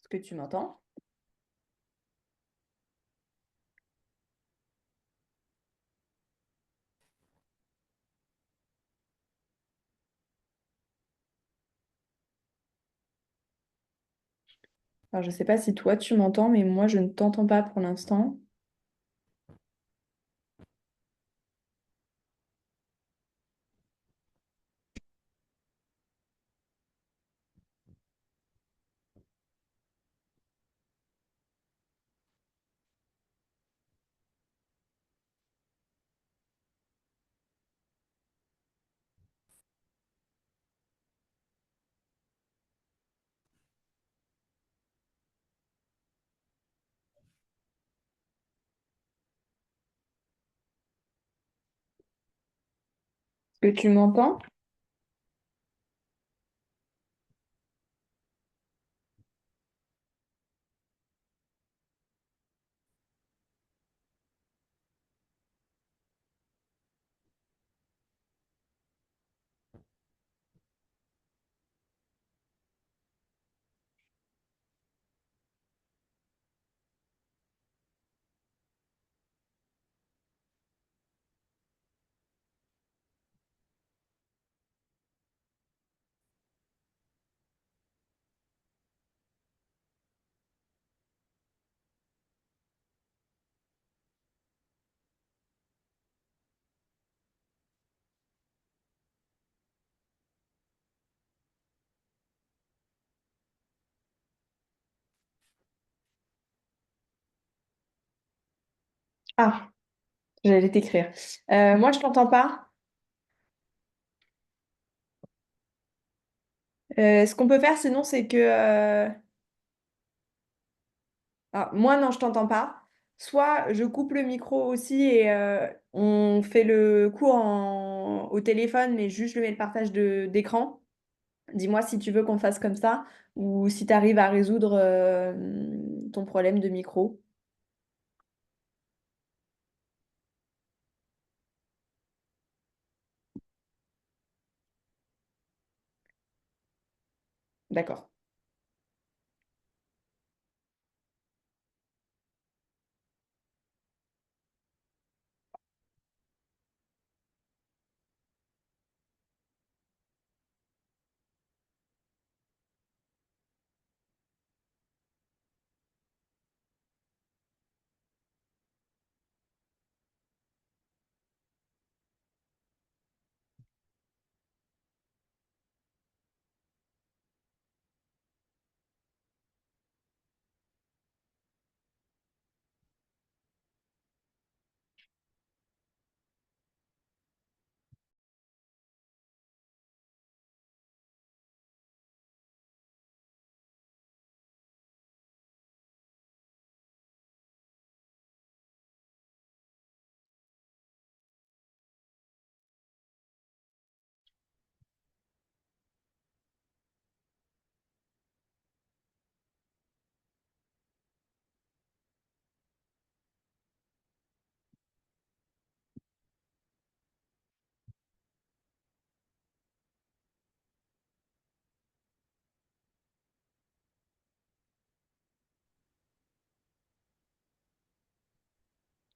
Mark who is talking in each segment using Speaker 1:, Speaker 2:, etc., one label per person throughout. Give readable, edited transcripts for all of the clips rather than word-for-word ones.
Speaker 1: Est-ce que tu m'entends? Alors, je ne sais pas si toi tu m'entends, mais moi je ne t'entends pas pour l'instant. Est-ce que tu m'entends? Ah, j'allais t'écrire. Moi je t'entends pas. Ce qu'on peut faire sinon, c'est que moi non, je t'entends pas. Soit je coupe le micro aussi et on fait le cours au téléphone, mais juste je le mets le partage d'écran. Dis-moi si tu veux qu'on fasse comme ça ou si tu arrives à résoudre ton problème de micro. D'accord.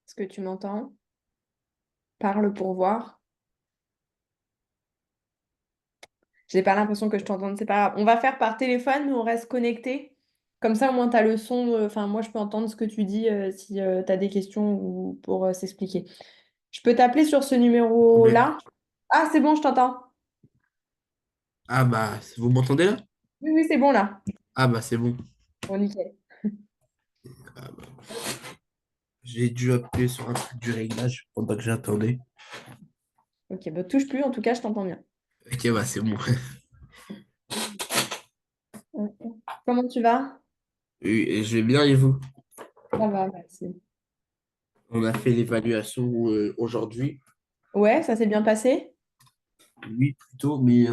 Speaker 1: Est-ce que tu m'entends? Parle pour voir. J'ai pas l'impression que je t'entende, c'est pas grave. On va faire par téléphone, mais on reste connecté. Comme ça, au moins, tu as le son. Enfin, moi, je peux entendre ce que tu dis si tu as des questions ou pour s'expliquer. Je peux t'appeler sur ce
Speaker 2: Problème.
Speaker 1: numéro-là? Ah, c'est bon, je t'entends.
Speaker 2: Ah bah, vous m'entendez là?
Speaker 1: Oui, oui, c'est bon là.
Speaker 2: Ah bah c'est bon.
Speaker 1: Bon, nickel.
Speaker 2: Ah bah, j'ai dû appuyer sur un truc du réglage pendant que j'attendais.
Speaker 1: Ok, bah touche plus, en tout cas, je t'entends bien.
Speaker 2: Ok, bah c'est bon.
Speaker 1: Ok. Comment tu vas?
Speaker 2: Oui, et je vais bien et vous?
Speaker 1: Ça va, merci.
Speaker 2: On a fait l'évaluation aujourd'hui.
Speaker 1: Ouais, ça s'est bien passé?
Speaker 2: Oui, plutôt, mais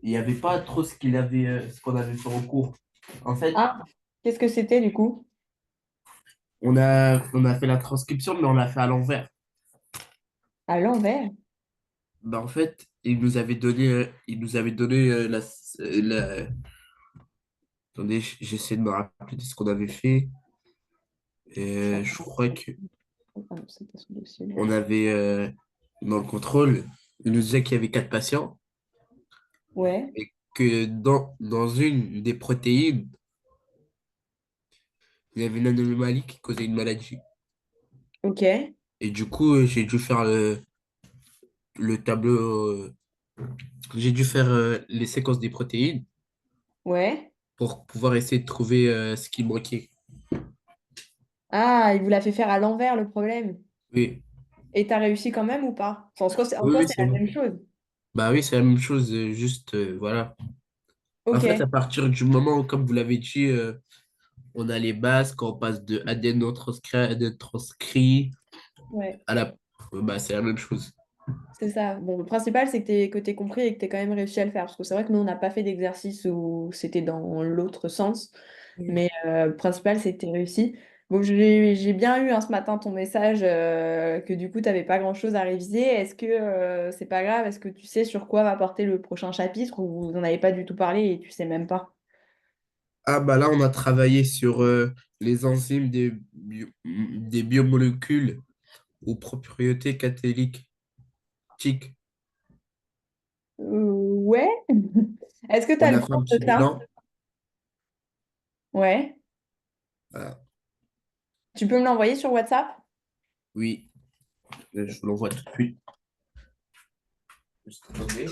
Speaker 2: il n'y avait pas trop ce qu'on avait fait en cours. En fait,
Speaker 1: Ah, qu'est-ce que c'était du coup?
Speaker 2: on a fait la transcription, mais on l'a fait à l'envers.
Speaker 1: À l'envers.
Speaker 2: Bah, en fait, il nous avait donné Attendez, j'essaie de me rappeler de ce qu'on avait fait. Je crois que
Speaker 1: Ah non, c'était son dossier,
Speaker 2: on
Speaker 1: lui.
Speaker 2: avait, dans le contrôle, il nous disait qu'il y avait 4 patients
Speaker 1: Ouais,
Speaker 2: et que dans une des protéines, il y avait une anomalie qui causait une maladie.
Speaker 1: ok,
Speaker 2: Et du coup, j'ai dû faire le tableau, j'ai dû faire les séquences des protéines
Speaker 1: ouais.
Speaker 2: pour pouvoir essayer de trouver ce qui manquait.
Speaker 1: Ah, il vous l'a fait faire à l'envers, le problème.
Speaker 2: Oui,
Speaker 1: Et t'as réussi quand même ou pas? Enfin, en
Speaker 2: oui,
Speaker 1: soi,
Speaker 2: oui,
Speaker 1: c'est
Speaker 2: c'est
Speaker 1: la
Speaker 2: bon.
Speaker 1: même chose.
Speaker 2: Bah oui, c'est la même chose, juste, voilà. En
Speaker 1: Ok,
Speaker 2: fait, à partir du moment où, comme vous l'avez dit, on a les bases, quand on passe de adénotranscrit à adénotranscrit
Speaker 1: ouais.
Speaker 2: à la... Bah, c'est la même chose.
Speaker 1: C'est ça. Bon, le principal, c'est que t'aies compris et que t'aies quand même réussi à le faire. Parce que c'est vrai que nous, on n'a pas fait d'exercice où c'était dans l'autre sens. Mais le principal, c'est que t'aies réussi. Bon, j'ai bien eu hein, ce matin ton message que du coup, t'avais pas grand-chose à réviser. Est-ce que c'est pas grave? Est-ce que tu sais sur quoi va porter le prochain chapitre ou vous n'en avez pas du tout parlé et tu sais même pas?
Speaker 2: Ah bah là, on a travaillé sur les enzymes des biomolécules aux propriétés catalytiques.
Speaker 1: Ouais. Est-ce que tu as
Speaker 2: On
Speaker 1: le
Speaker 2: a fait un
Speaker 1: cours de
Speaker 2: petit
Speaker 1: ça?
Speaker 2: bilan.
Speaker 1: Ouais.
Speaker 2: Voilà.
Speaker 1: Tu peux me l'envoyer sur WhatsApp?
Speaker 2: Oui, je vous l'envoie tout de suite. Juste attendez.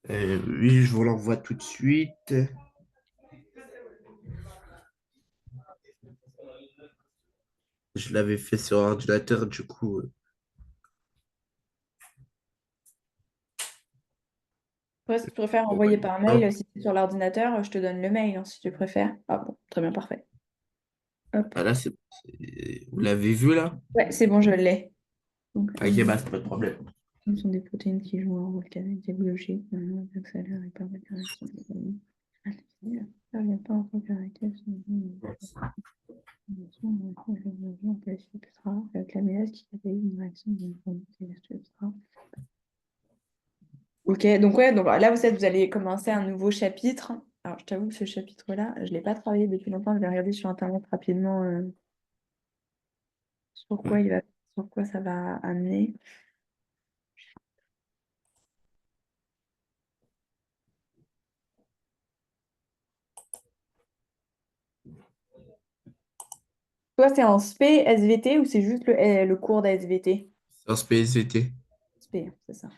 Speaker 2: Oui, je vous l'envoie tout de suite. Je l'avais fait sur ordinateur, du coup.
Speaker 1: Ouais, si tu préfères
Speaker 2: Bon,
Speaker 1: envoyer par mail,
Speaker 2: hein.
Speaker 1: si c'est sur l'ordinateur, je te donne le mail hein, si tu préfères. Ah bon, très bien, parfait. Hop.
Speaker 2: Ah là, vous l'avez vu là?
Speaker 1: Ouais, c'est bon, je l'ai. Donc,
Speaker 2: Ok, bah, c'est pas de problème.
Speaker 1: ce sont des protéines qui jouent un rôle canalité biologique, accélère et permet la réaction des hormones. Ça vient pas en tant que caractère, avec la mélasse qui a une réaction de extra. Ok, donc ouais, donc là vous allez commencer un nouveau chapitre. Alors je t'avoue que ce chapitre-là, je ne l'ai pas travaillé depuis longtemps, je vais regarder sur Internet rapidement sur quoi il va, sur quoi ça va amener. Toi, c'est en SP, SVT ou c'est juste le cours d'SVT?
Speaker 2: C'est un SPSVT.
Speaker 1: SP, hein, c'est ça.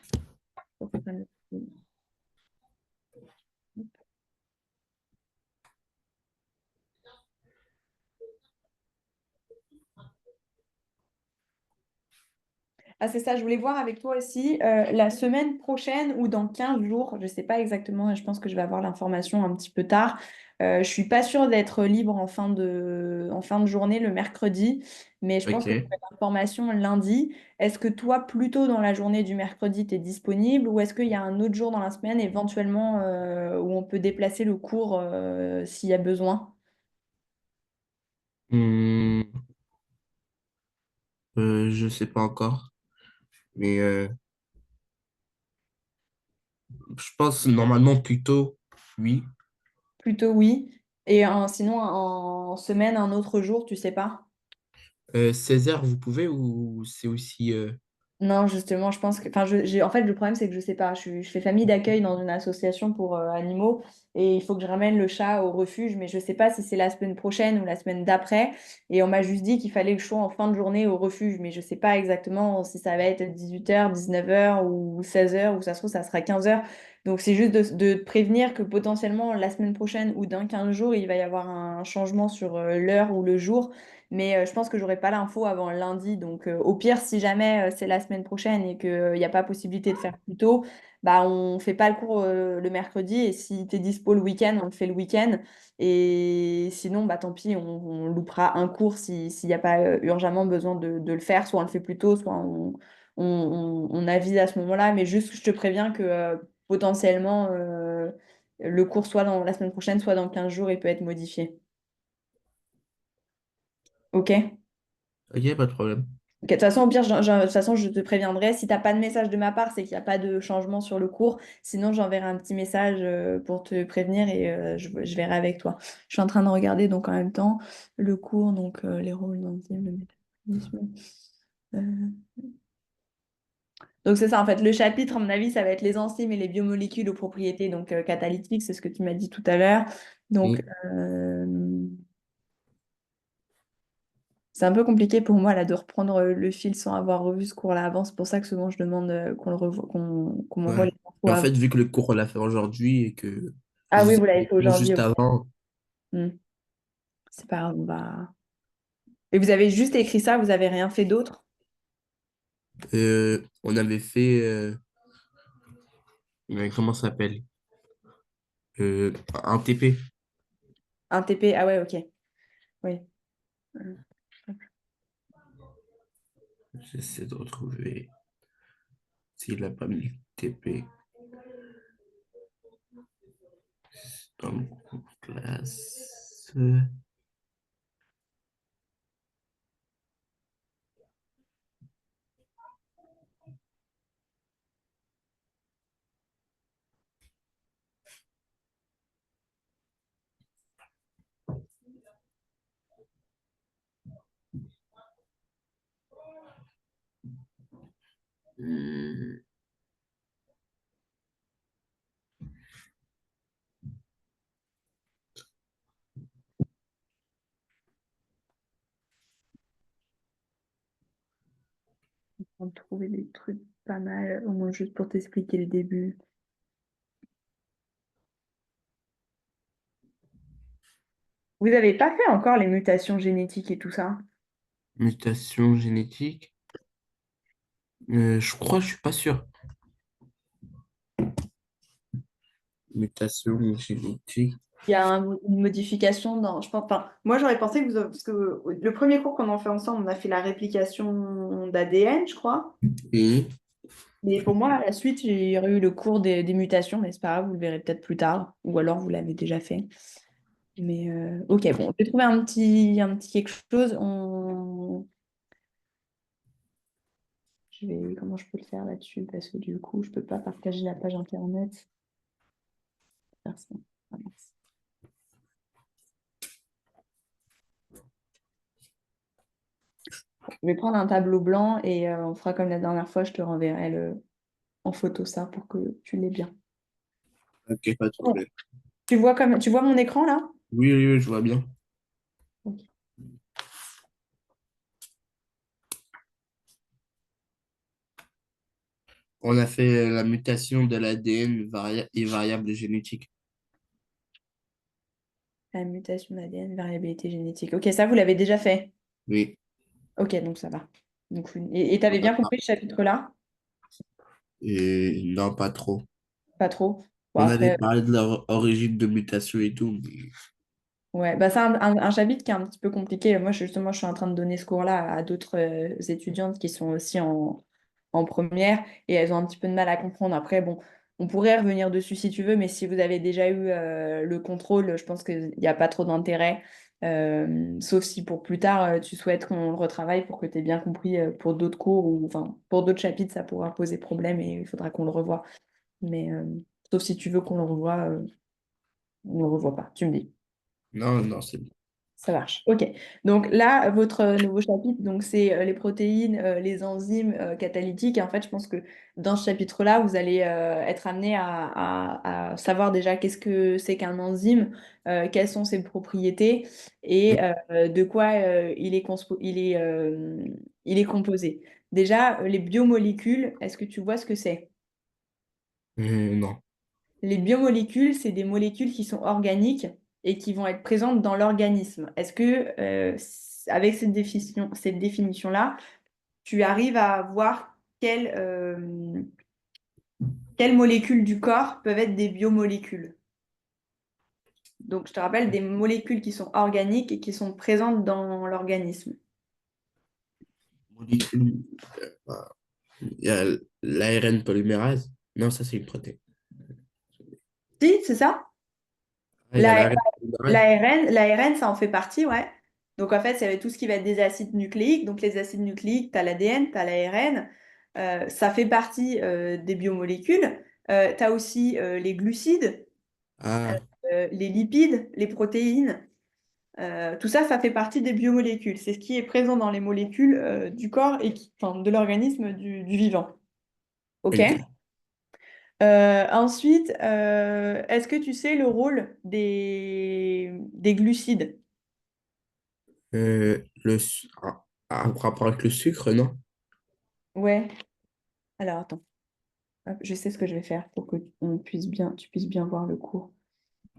Speaker 1: Ah, c'est ça, je voulais voir avec toi aussi la semaine prochaine ou dans 15 jours, je ne sais pas exactement, je pense que je vais avoir l'information un petit peu tard. Je ne suis pas sûre d'être libre en fin de journée le mercredi, mais je pense que
Speaker 2: Ok.
Speaker 1: j'aurai l'information lundi. Est-ce que toi, plutôt dans la journée du mercredi, tu es disponible ou est-ce qu'il y a un autre jour dans la semaine éventuellement où on peut déplacer le cours s'il y a besoin?
Speaker 2: Hmm, je sais pas encore, mais je pense normalement plutôt oui.
Speaker 1: Plutôt oui. Et sinon, en semaine, un autre jour, tu sais pas?
Speaker 2: 16h, vous pouvez ou c'est aussi...
Speaker 1: Non, justement, je pense que. Enfin, en fait, le problème, c'est que je sais pas. Je fais famille d'accueil dans une association pour animaux et il faut que je ramène le chat au refuge, mais je sais pas si c'est la semaine prochaine ou la semaine d'après. Et on m'a juste dit qu'il fallait que je sois en fin de journée au refuge, mais je sais pas exactement si ça va être 18h, 19h ou 16h ou ça se trouve, ça sera 15h. Donc, c'est juste de te prévenir que potentiellement la semaine prochaine ou dans 15 jours, il va y avoir un changement sur l'heure ou le jour. Mais je pense que j'aurai pas l'info avant lundi. Donc, au pire, si jamais c'est la semaine prochaine et qu'il n'y a pas possibilité de faire plus tôt, bah, on fait pas le cours le mercredi. Et si tu es dispo le week-end, on le fait le week-end. Et sinon, bah, tant pis, on loupera un cours s'il n'y a pas urgemment besoin de le faire. Soit on le fait plus tôt, soit on avise à ce moment-là. Mais juste, je te préviens que potentiellement, le cours soit dans la semaine prochaine, soit dans 15 jours, il peut être modifié. Ok?
Speaker 2: Ok, pas de problème.
Speaker 1: Ok, de toute façon, au pire, de toute façon, je te préviendrai. Si tu n'as pas de message de ma part, c'est qu'il n'y a pas de changement sur le cours. Sinon, j'enverrai un petit message pour te prévenir et je verrai avec toi. Je suis en train de regarder donc en même temps le cours, donc les rôles d'enzymes, le métabolisme. Euh, Donc c'est ça, en fait, le chapitre, à mon avis, ça va être les enzymes et les biomolécules aux propriétés donc catalytiques, c'est ce que tu m'as dit tout à l'heure. Donc,
Speaker 2: Oui.
Speaker 1: c'est un peu compliqué pour moi là de reprendre le fil sans avoir revu ce cours-là avant. C'est pour ça que souvent je demande qu'on le revoie, qu'on m'envoie
Speaker 2: Ouais.
Speaker 1: les infos
Speaker 2: Et en
Speaker 1: avant.
Speaker 2: fait, vu que le cours, on l'a fait aujourd'hui et que
Speaker 1: Ah
Speaker 2: je
Speaker 1: oui,
Speaker 2: vous ai
Speaker 1: vous l'avez
Speaker 2: fait
Speaker 1: fait
Speaker 2: le cours
Speaker 1: aujourd'hui.
Speaker 2: juste
Speaker 1: Ok.
Speaker 2: avant,
Speaker 1: Hmm. C'est pas grave, on va. Et vous avez juste écrit ça, vous avez rien fait d'autre?
Speaker 2: on avait fait, comment ça s'appelle? Un TP.
Speaker 1: Un TP, ah ouais, ok. Oui. Euh,
Speaker 2: J'essaie de retrouver s'il n'a pas mis TP dans le cours classe. Hmm.
Speaker 1: On va trouver des trucs pas mal, au moins juste pour t'expliquer le début. Vous n'avez pas fait encore les mutations génétiques et tout ça?
Speaker 2: Mutation génétique. Je crois, je suis pas sûr. Mutation génétique.
Speaker 1: Il y a une modification dans. Je pense, enfin, moi, j'aurais pensé que vous. Parce que le premier cours qu'on a fait ensemble, on a fait la réplication d'ADN, je crois.
Speaker 2: Et
Speaker 1: Mais pour moi, à la suite, il y aurait eu le cours des mutations, mais c'est pas grave, vous le verrez peut-être plus tard. Ou alors vous l'avez déjà fait. Mais ok, bon, j'ai trouvé un petit quelque chose. Comment je peux le faire là-dessus? Parce que du coup, je peux pas partager la page internet. Faire ça. Ah, mince. Je vais prendre un tableau blanc et on fera comme la dernière fois, je te renverrai en photo ça pour que tu l'aies bien.
Speaker 2: ok, pas de
Speaker 1: Bon.
Speaker 2: problème.
Speaker 1: Tu vois mon écran là?
Speaker 2: Oui, oui, oui, je vois bien.
Speaker 1: Ok.
Speaker 2: On a fait la mutation de l'ADN et variable génétique.
Speaker 1: La mutation d'ADN, variabilité génétique. Ok, ça, vous l'avez déjà fait.
Speaker 2: Oui.
Speaker 1: Ok, donc ça va. Donc, et t'avais bien compris ce chapitre-là?
Speaker 2: Et non, pas trop.
Speaker 1: Pas trop. Bon,
Speaker 2: On avait
Speaker 1: après,
Speaker 2: parlé de leur origine de mutation et tout, mais
Speaker 1: ouais, bah, c'est un chapitre qui est un petit peu compliqué. Moi, justement, je suis en train de donner ce cours-là à d'autres étudiantes qui sont aussi en première et elles ont un petit peu de mal à comprendre. Après, bon, on pourrait revenir dessus si tu veux, mais si vous avez déjà eu le contrôle, je pense qu'il n'y a pas trop d'intérêt. Sauf si pour plus tard, tu souhaites qu'on le retravaille pour que tu aies bien compris pour d'autres cours ou enfin pour d'autres chapitres, ça pourra poser problème et il faudra qu'on le revoie. Mais sauf si tu veux qu'on le revoie, on ne le revoit pas. Tu me dis.
Speaker 2: non, non, c'est bon.
Speaker 1: Ça marche. OK. Donc là, votre nouveau chapitre, donc c'est les protéines, les enzymes catalytiques. Et en fait, je pense que dans ce chapitre-là, vous allez être amené à savoir déjà qu'est-ce que c'est qu'un enzyme, quelles sont ses propriétés et de quoi il est composé. Déjà, les biomolécules, est-ce que tu vois ce que c'est?
Speaker 2: Non.
Speaker 1: Les biomolécules, c'est des molécules qui sont organiques et qui vont être présentes dans l'organisme. Est-ce que, avec cette définition-là, tu arrives à voir quelles molécules du corps peuvent être des biomolécules? Donc, je te rappelle des molécules qui sont organiques et qui sont présentes dans l'organisme.
Speaker 2: Molécule, bah, il y a l'ARN polymérase. Non, ça, c'est une protéine.
Speaker 1: Si, c'est ça?
Speaker 2: Ah, il y a
Speaker 1: La-
Speaker 2: l'ARN polymérase.
Speaker 1: L'ARN, ça en fait partie, ouais. Donc en fait, ça va être tout ce qui va être des acides nucléiques. Donc les acides nucléiques, tu as l'ADN, tu as l'ARN. Ça fait partie des biomolécules. Tu as aussi les glucides, euh,
Speaker 2: Ah,
Speaker 1: les lipides, les protéines. Tout ça, ça fait partie des biomolécules. C'est ce qui est présent dans les molécules du corps et enfin, de l'organisme du vivant. OK?
Speaker 2: ok.
Speaker 1: Ensuite, est-ce que tu sais le rôle des glucides?
Speaker 2: En rapport avec le sucre, non?
Speaker 1: Ouais. Alors attends. Hop, je sais ce que je vais faire pour que tu puisses bien voir le cours.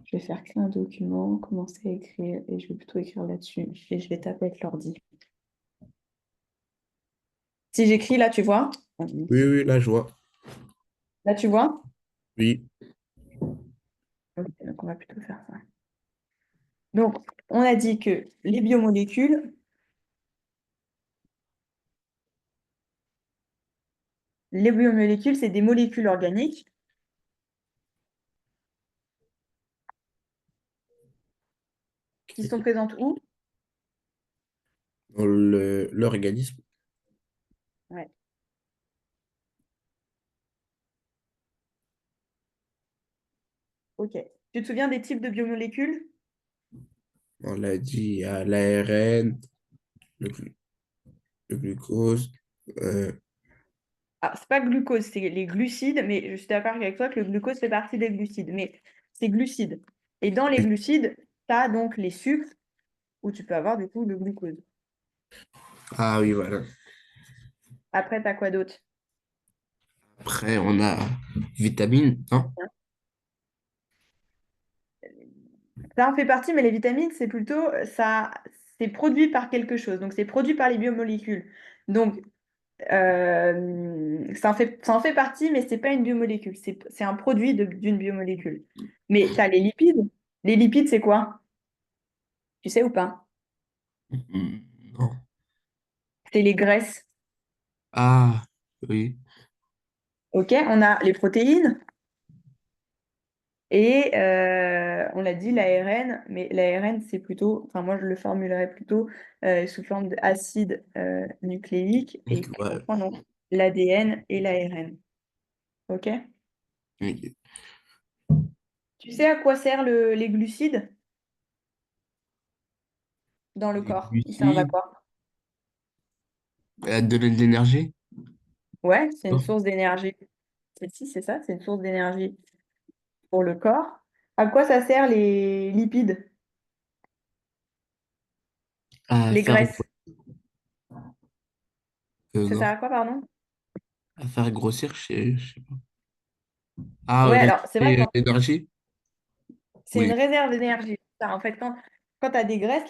Speaker 1: Je vais faire créer un document, commencer à écrire, et je vais plutôt écrire là-dessus. Et je vais taper avec l'ordi. Si j'écris là, tu vois?
Speaker 2: Oui, oui, la joie.
Speaker 1: Là, tu vois?
Speaker 2: Oui.
Speaker 1: Ok, donc on va plutôt faire ça. Donc, on a dit que les biomolécules, c'est des molécules organiques qui sont présentes où?
Speaker 2: Dans l'organisme,
Speaker 1: Ouais. Ok. Tu te souviens des types de biomolécules?
Speaker 2: on l'a dit, il y a l'ARN, le, le glucose. euh,
Speaker 1: Ah, c'est pas glucose, c'est les glucides, mais je suis d'accord avec toi que le glucose fait partie des glucides, mais c'est glucides. Et dans les glucides, tu as donc les sucres, où tu peux avoir du coup le glucose.
Speaker 2: ah oui, voilà.
Speaker 1: Après, tu as quoi d'autre?
Speaker 2: Après, on a vitamines, non?
Speaker 1: Ça en fait partie, mais les vitamines, c'est plutôt ça, c'est produit par quelque chose. Donc, c'est produit par les biomolécules. Donc, ça en fait partie, mais c'est pas une biomolécule. C'est un produit d'une biomolécule. Mais tu as les lipides. Les lipides, c'est quoi? Tu sais ou pas?
Speaker 2: Non.
Speaker 1: C'est les graisses.
Speaker 2: Ah, oui.
Speaker 1: OK? On a les protéines et on l'a dit, l'ARN. Mais l'ARN, c'est plutôt, enfin, moi, je le formulerais plutôt sous forme d'acide nucléique et qui
Speaker 2: Ouais.
Speaker 1: comprend donc l'ADN et l'ARN. OK?
Speaker 2: Ok.
Speaker 1: Tu sais à quoi servent les glucides dans le
Speaker 2: Les
Speaker 1: corps? Ils servent à
Speaker 2: glucides,
Speaker 1: quoi?
Speaker 2: donner de l'énergie?
Speaker 1: Ouais, c'est une
Speaker 2: Non.
Speaker 1: source d'énergie. Si, c'est ça, c'est une source d'énergie pour le corps. À quoi ça sert les lipides?
Speaker 2: À
Speaker 1: Les
Speaker 2: faire,
Speaker 1: graisses. Ça sert
Speaker 2: non.
Speaker 1: à quoi, pardon?
Speaker 2: À faire grossir, je sais pas. Ah,
Speaker 1: Ouais, alors c'est vrai que
Speaker 2: l'énergie?
Speaker 1: c'est une
Speaker 2: Oui.
Speaker 1: réserve d'énergie. Ça, en fait, quand tu as des graisses,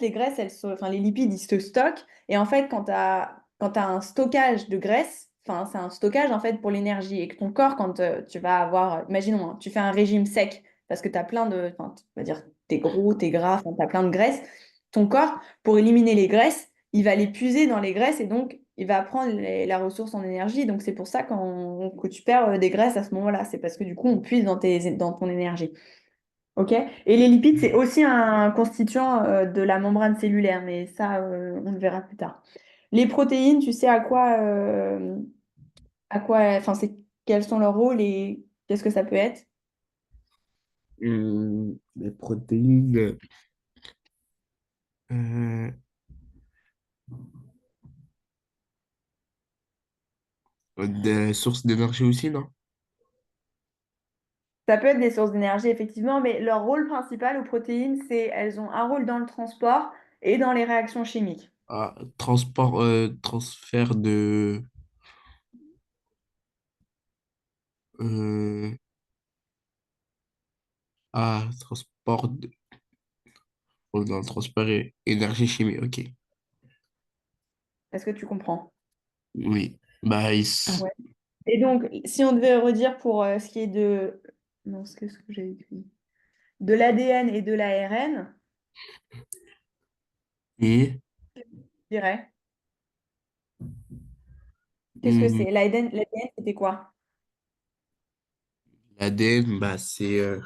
Speaker 1: enfin, les lipides, ils se stockent. Et en fait, quand tu as un stockage de graisse, enfin, c'est un stockage en fait pour l'énergie. Et que ton corps, quand tu vas avoir, imaginons, hein, tu fais un régime sec parce que tu as plein de, enfin, on va dire, t'es gros, t'es gras, tu as plein de graisses. Ton corps, pour éliminer les graisses, il va les puiser dans les graisses et donc il va prendre la ressource en énergie. Donc c'est pour ça que tu perds des graisses à ce moment-là. C'est parce que du coup, on puise dans ton énergie. OK? Et les lipides, c'est aussi un constituant de la membrane cellulaire, mais ça, on le verra plus tard. Les protéines, tu sais enfin, quels sont leurs rôles et qu'est-ce que ça peut être?
Speaker 2: Les protéines, euh, des sources d'énergie aussi, non?
Speaker 1: Ça peut être des sources d'énergie, effectivement, mais leur rôle principal aux protéines, c'est elles ont un rôle dans le transport et dans les réactions chimiques.
Speaker 2: Ah, transfert de... euh, transport dans le transport énergie chimique, ok.
Speaker 1: Est-ce que tu comprends?
Speaker 2: Oui. Bah,
Speaker 1: Ouais. Et donc, si on devait redire pour ce qui est de... Non, ce que j'ai écrit. De l'ADN et de l'ARN,
Speaker 2: et
Speaker 1: je dirais. Qu'est-ce que
Speaker 2: hum,
Speaker 1: c'est? L'ADN, c'était quoi?
Speaker 2: l'ADN, bah, c'est...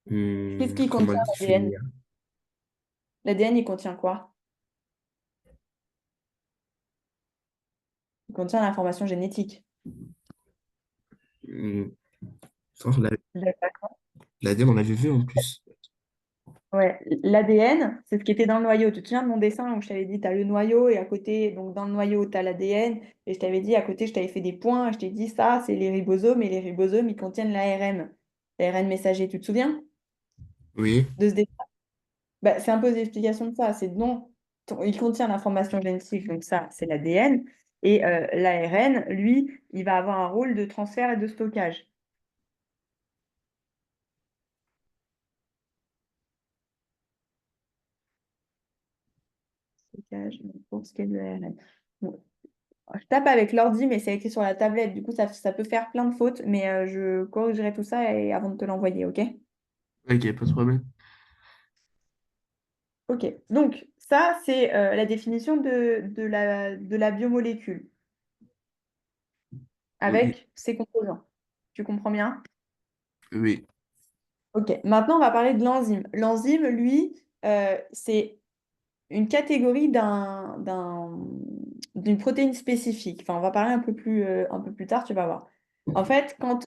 Speaker 1: Qu'est-ce qui
Speaker 2: comment
Speaker 1: contient
Speaker 2: le
Speaker 1: l'ADN?
Speaker 2: définir?
Speaker 1: L'ADN, il contient quoi? Il contient l'information génétique.
Speaker 2: Hmm, ça,
Speaker 1: D'accord.
Speaker 2: l'ADN, on l'avait vu en plus.
Speaker 1: Ouais, l'ADN, c'est ce qui était dans le noyau. Tu te souviens de mon dessin où je t'avais dit, tu as le noyau et à côté, donc dans le noyau, tu as l'ADN. Et je t'avais dit, à côté, je t'avais fait des points. Et je t'ai dit, ça, c'est les ribosomes. Et les ribosomes, ils contiennent l'ARN. L'ARN messager, tu te souviens
Speaker 2: Oui.
Speaker 1: de ce dessin? Bah, c'est un peu l'explication de ça. C'est non, il contient l'information génétique, donc ça, c'est l'ADN. Et l'ARN, lui, il va avoir un rôle de transfert et de stockage. Stockage, pour ce qui est de l'ARN. Bon, je tape avec l'ordi, mais c'est écrit sur la tablette. Du coup, ça peut faire plein de fautes, mais je corrigerai tout ça avant de te l'envoyer, ok?
Speaker 2: Ok, pas de problème.
Speaker 1: Ok. Donc, ça, c'est la définition de la biomolécule
Speaker 2: Oui.
Speaker 1: avec ses composants. Tu comprends bien?
Speaker 2: Oui.
Speaker 1: Ok. Maintenant, on va parler de l'enzyme. L'enzyme, lui, c'est une catégorie d'une protéine spécifique. Enfin, on va parler un peu plus tard, tu vas voir. En fait, quand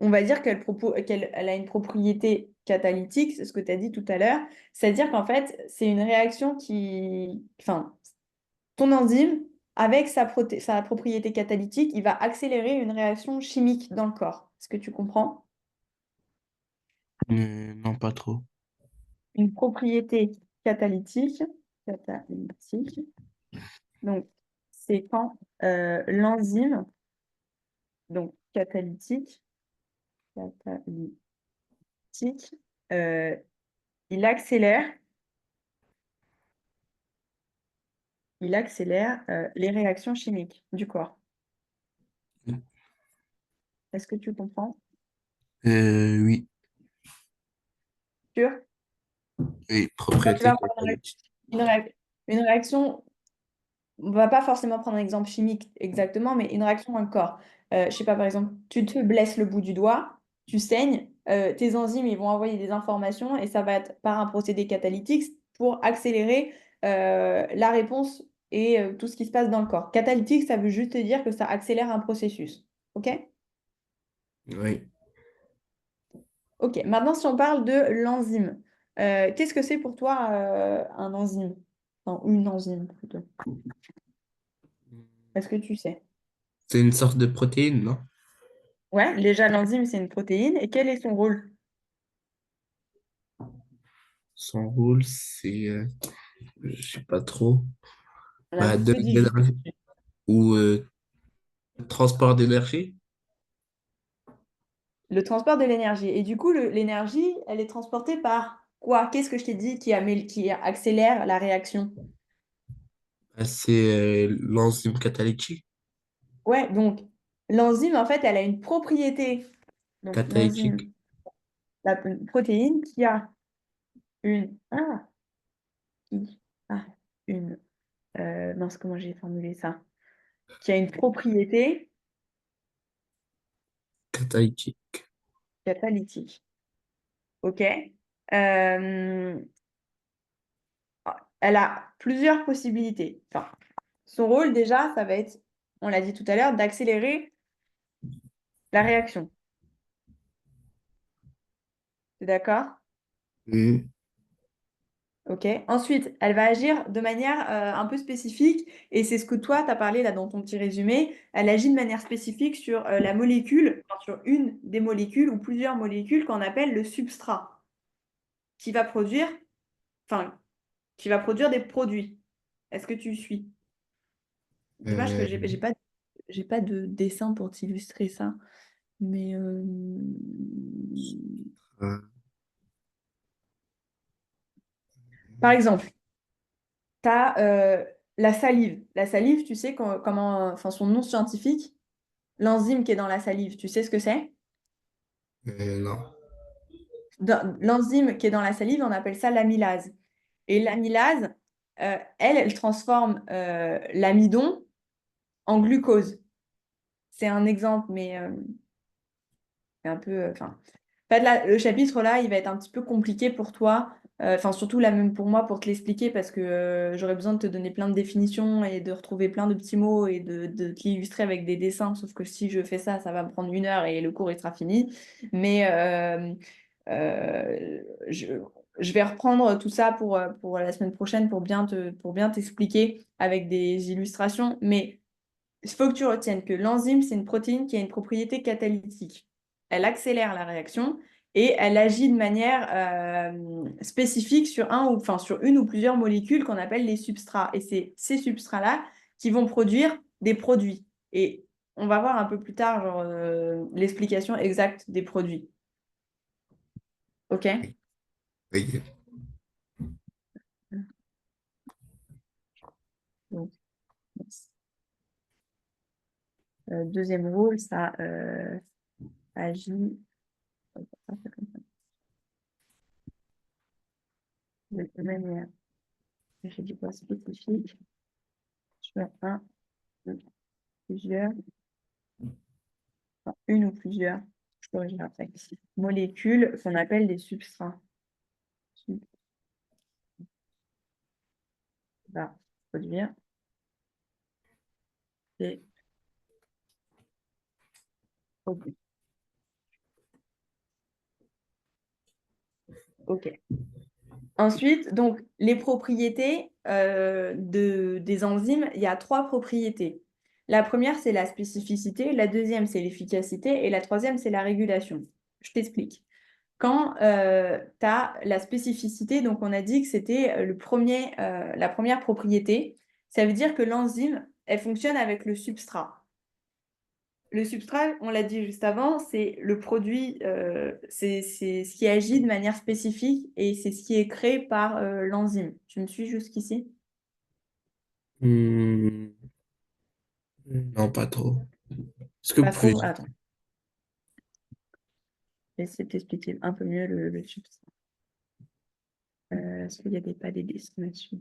Speaker 1: on va dire qu'elle a une propriété catalytique, c'est ce que tu as dit tout à l'heure, c'est-à-dire qu'en fait, c'est une réaction qui... Enfin, ton enzyme, avec sa propriété catalytique, il va accélérer une réaction chimique dans le corps. Est-ce que tu comprends?
Speaker 2: Non, pas trop.
Speaker 1: Une propriété catalytique, catalytique. Donc, c'est quand l'enzyme, donc catalytique, euh, il accélère, les réactions chimiques du corps. Est-ce que tu comprends?
Speaker 2: Oui.
Speaker 1: Sûr?
Speaker 2: Oui,
Speaker 1: Quand tu
Speaker 2: propriété
Speaker 1: vas avoir
Speaker 2: catalytique.
Speaker 1: une réaction, on va pas forcément prendre un exemple chimique exactement, mais une réaction dans le corps. Je sais pas, par exemple, tu te blesses le bout du doigt, tu saignes, tes enzymes ils vont envoyer des informations et ça va être par un procédé catalytique pour accélérer la réponse et tout ce qui se passe dans le corps. Catalytique, ça veut juste dire que ça accélère un processus. OK?
Speaker 2: Oui.
Speaker 1: OK. Maintenant, si on parle de l'enzyme, qu'est-ce que c'est pour toi un enzyme? Enfin, une enzyme plutôt. Est-ce que tu sais?
Speaker 2: C'est une sorte de protéine, non?
Speaker 1: Ouais, déjà l'enzyme, c'est une protéine. Et quel est son rôle?
Speaker 2: Son rôle, c'est, je sais pas trop,
Speaker 1: Un
Speaker 2: bah,
Speaker 1: indice, je te dis juste.
Speaker 2: d'énergie ou transport d'énergie.
Speaker 1: Le transport de l'énergie. Et du coup, l'énergie, elle est transportée par quoi? Qu'est-ce que je t'ai dit qui accélère la réaction?
Speaker 2: Bah, c'est l'enzyme catalytique.
Speaker 1: Ouais, donc l'enzyme, en fait, elle a une propriété. Donc
Speaker 2: Catalytique.
Speaker 1: l'enzyme, la protéine qui a une... Ah, qui a une... mince, comment j'ai formulé ça? Qui a une propriété
Speaker 2: Catalytique.
Speaker 1: catalytique. OK? Euh, Elle a plusieurs possibilités. Enfin, son rôle, déjà, ça va être, on l'a dit tout à l'heure, d'accélérer la réaction. Tu es d'accord?
Speaker 2: Oui.
Speaker 1: OK. Ensuite, elle va agir de manière un peu spécifique, et c'est ce que toi, tu as parlé là dans ton petit résumé. Elle agit de manière spécifique sur la molécule, enfin, sur une des molécules ou plusieurs molécules qu'on appelle le substrat, qui va produire, enfin, qui va produire des produits. Est-ce que tu suis? Dommage que
Speaker 2: Euh,
Speaker 1: j'ai pas de dessin pour t'illustrer ça. Mais
Speaker 2: euh,
Speaker 1: par exemple, tu as la salive. La salive, tu sais comment, enfin son nom scientifique, l'enzyme qui est dans la salive, tu sais ce que c'est?
Speaker 2: non.
Speaker 1: L'enzyme qui est dans la salive, on appelle ça l'amylase. Et l'amylase, elle transforme l'amidon en glucose. C'est un exemple, mais c'est un peu, enfin. En fait, là, le chapitre là, il va être un petit peu compliqué pour toi. Enfin, surtout là, même pour moi, pour te l'expliquer, parce que j'aurais besoin de te donner plein de définitions et de retrouver plein de petits mots et de te l'illustrer avec des dessins. Sauf que si je fais ça, ça va me prendre 1 heure et le cours il sera fini. Mais euh, je, je vais reprendre tout ça pour la semaine prochaine pour bien t'expliquer avec des illustrations. Mais il faut que tu retiennes que l'enzyme, c'est une protéine qui a une propriété catalytique. Elle accélère la réaction et elle agit de manière spécifique sur enfin, sur une ou plusieurs molécules qu'on appelle les substrats. Et c'est ces substrats-là qui vont produire des produits. Et on va voir un peu plus tard genre, l'explication exacte des produits. OK?
Speaker 2: Oui.
Speaker 1: Donc, deuxième rôle, ça agit de manière, j'ai dit quoi, spécifique sur un ou plusieurs, enfin, une ou plusieurs, je corrigerai après, molécules qu'on appelle des substrats. Va produire des produits. OK. Ensuite, donc, les propriétés des enzymes, il y a 3 propriétés. La première, c'est la spécificité, la deuxième, c'est l'efficacité, et la troisième, c'est la régulation. Je t'explique. Quand tu as la spécificité, donc on a dit que c'était la première propriété, ça veut dire que l'enzyme, elle fonctionne avec le substrat. Le substrat, on l'a dit juste avant, c'est le produit, c'est ce qui agit de manière spécifique et c'est ce qui est créé par l'enzyme. Tu me suis jusqu'ici?
Speaker 2: Hmm, non, pas trop. Est-ce que vous
Speaker 1: Pas
Speaker 2: pouvez...
Speaker 1: trop? Attends, je vais essayer de t'expliquer un peu mieux le substrat. Est-ce qu'il y a pas des dessins là-dessus?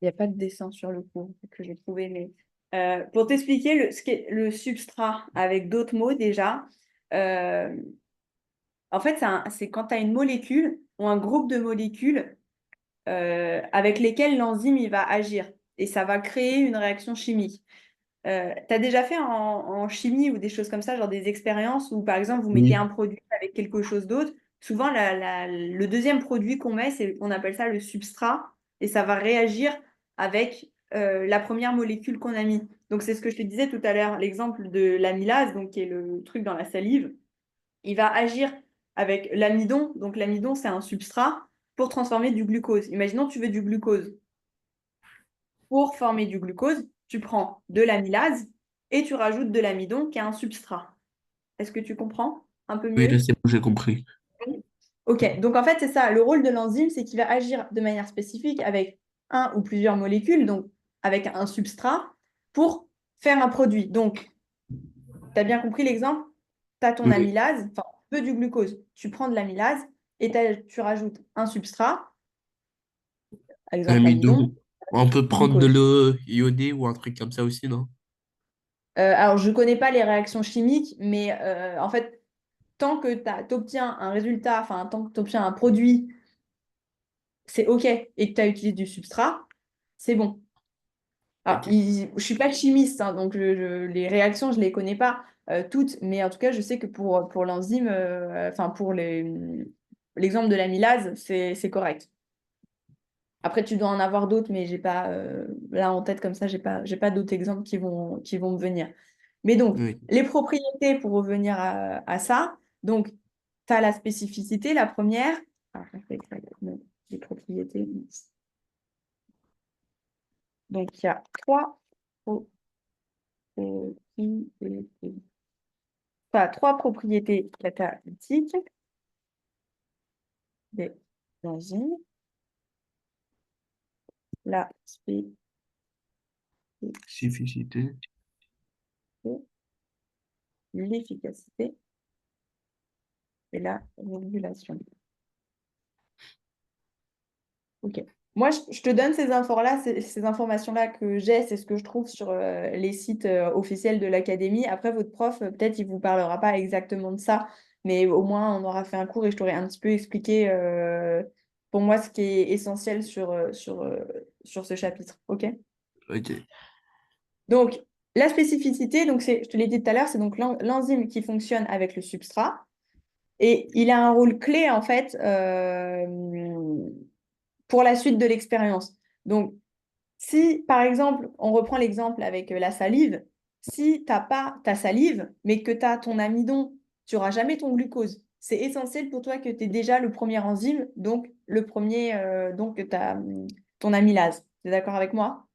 Speaker 1: Il n'y a pas de dessin sur le coup que j'ai trouvé, mais pour t'expliquer ce qu'est le substrat avec d'autres mots déjà, euh, en fait, c'est quand tu as une molécule ou un groupe de molécules avec lesquelles l'enzyme il va agir et ça va créer une réaction chimique. Tu as déjà fait en chimie ou des choses comme ça, genre des expériences où par exemple vous mettez
Speaker 2: Oui.
Speaker 1: un produit avec quelque chose d'autre. Souvent, le deuxième produit qu'on met, on appelle ça le substrat et ça va réagir avec la première molécule qu'on a mis. Donc, c'est ce que je te disais tout à l'heure, l'exemple de l'amylase, donc qui est le truc dans la salive. Il va agir avec l'amidon. Donc, l'amidon, c'est un substrat pour transformer du glucose. Imaginons que tu veux du glucose. Pour former du glucose, tu prends de l'amylase et tu rajoutes de l'amidon qui est un substrat. Est-ce que tu comprends un peu
Speaker 2: Oui, là,
Speaker 1: mieux?
Speaker 2: c'est bon, j'ai compris.
Speaker 1: Oui. Ok, donc en fait, c'est ça. Le rôle de l'enzyme, c'est qu'il va agir de manière spécifique avec un ou plusieurs molécules, donc avec un substrat, pour faire un produit. Donc, tu as bien compris l'exemple? Tu as ton
Speaker 2: Oui.
Speaker 1: amylase, enfin, tu veux du glucose. Tu prends de l'amylase et tu rajoutes un substrat, par exemple l'amidon,
Speaker 2: Amidon. On peut prendre de
Speaker 1: glucose.
Speaker 2: l'eau iodée ou un truc comme ça aussi, non?
Speaker 1: Alors, je ne connais pas les réactions chimiques, mais en fait, tant que tu obtiens un résultat, enfin, tant que tu obtiens un produit, c'est OK, et que tu as utilisé du substrat, c'est bon. Alors,
Speaker 2: Ok.
Speaker 1: je ne suis pas chimiste, hein, donc les réactions, je ne les connais pas toutes, mais en tout cas, je sais que pour l'enzyme, enfin, pour l'exemple de l'amylase, c'est correct. Après, tu dois en avoir d'autres, mais j'ai pas là en tête comme ça, j'ai pas d'autres exemples qui vont me venir. Mais donc,
Speaker 2: Oui.
Speaker 1: les propriétés, pour revenir à ça, donc, tu as la spécificité, la première. Ah, je fais exactement les propriétés. Donc, il y a 3 propriétés. Enfin, 3 propriétés catalytiques des enzymes. La spécificité,
Speaker 2: Spécificité.
Speaker 1: l'efficacité et la régulation. Ok. Moi, je te donne ces infos-là, ces informations-là que j'ai, c'est ce que je trouve sur les sites officiels de l'académie. Après, votre prof, peut-être, il vous parlera pas exactement de ça, mais au moins, on aura fait un cours et je t'aurai un petit peu expliqué pour moi ce qui est essentiel sur ce chapitre. Ok?
Speaker 2: Ok.
Speaker 1: Donc, la spécificité, donc je te l'ai dit tout à l'heure, c'est donc l'enzyme qui fonctionne avec le substrat et il a un rôle clé en fait pour la suite de l'expérience. Donc, si, par exemple, on reprend l'exemple avec la salive, si tu n'as pas ta salive, mais que tu as ton amidon, tu n'auras jamais ton glucose. C'est essentiel pour toi que tu aies déjà le premier enzyme, donc le premier, donc ton amylase. Tu es d'accord avec moi?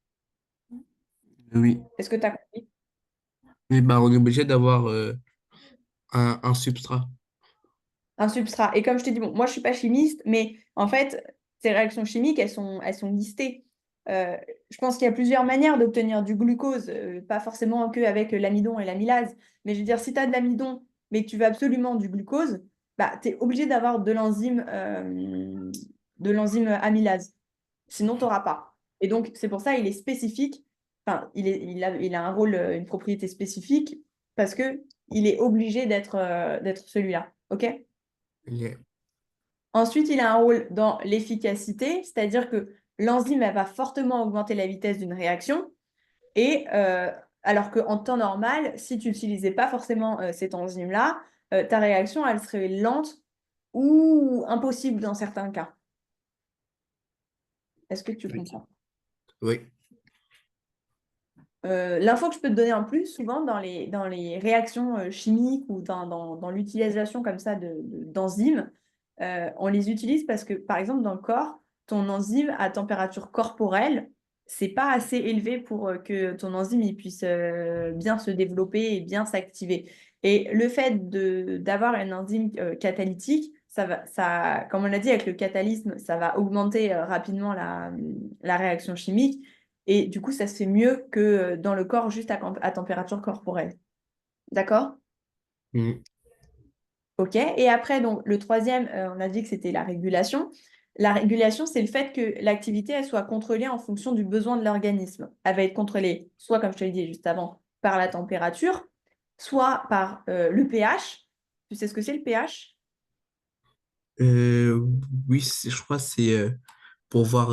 Speaker 2: Oui.
Speaker 1: Est-ce que tu as compris?
Speaker 2: Mais bah, on est obligé d'avoir un substrat.
Speaker 1: Un substrat. Et comme je t'ai dit, bon, moi, je ne suis pas chimiste, mais en fait, ces réactions chimiques, elles sont listées. Euh, je pense qu'il y a plusieurs manières d'obtenir du glucose, pas forcément qu'avec l'amidon et l'amylase. Mais je veux dire, si tu as de l'amidon, mais que tu veux absolument du glucose, bah, tu es obligé d'avoir de l'enzyme amylase. Sinon, tu n'auras pas. Et donc, c'est pour ça il est spécifique. Enfin, il a un rôle, une propriété spécifique parce que il est obligé d'être celui-là. OK?
Speaker 2: Ok.
Speaker 1: Ensuite, il a un rôle dans l'efficacité, c'est-à-dire que l'enzyme elle va fortement augmenter la vitesse d'une réaction. Et alors qu'en temps normal, si tu n'utilisais pas forcément cette enzyme-là, ta réaction, elle serait lente ou impossible dans certains cas. Est-ce que tu
Speaker 2: Ok.
Speaker 1: comprends?
Speaker 2: Oui.
Speaker 1: L'info que je peux te donner en plus, souvent dans les réactions chimiques ou dans l'utilisation comme ça d'enzymes, on les utilise parce que, par exemple, dans le corps, ton enzyme à température corporelle, c'est pas assez élevé pour que ton enzyme il puisse bien se développer et bien s'activer. Et le fait d'avoir une enzyme catalytique, comme on l'a dit avec le catalysme, ça va augmenter rapidement la réaction chimique. Et du coup, ça se fait mieux que dans le corps juste à température corporelle. D'accord?
Speaker 2: Mm.
Speaker 1: OK. Et après, donc, le troisième, on a dit que c'était la régulation. La régulation, c'est le fait que l'activité, elle soit contrôlée en fonction du besoin de l'organisme. Elle va être contrôlée, soit, comme je te l'ai dit juste avant, par la température, soit par le pH. Tu sais ce que c'est le pH?
Speaker 2: Euh, oui, je crois que c'est pour voir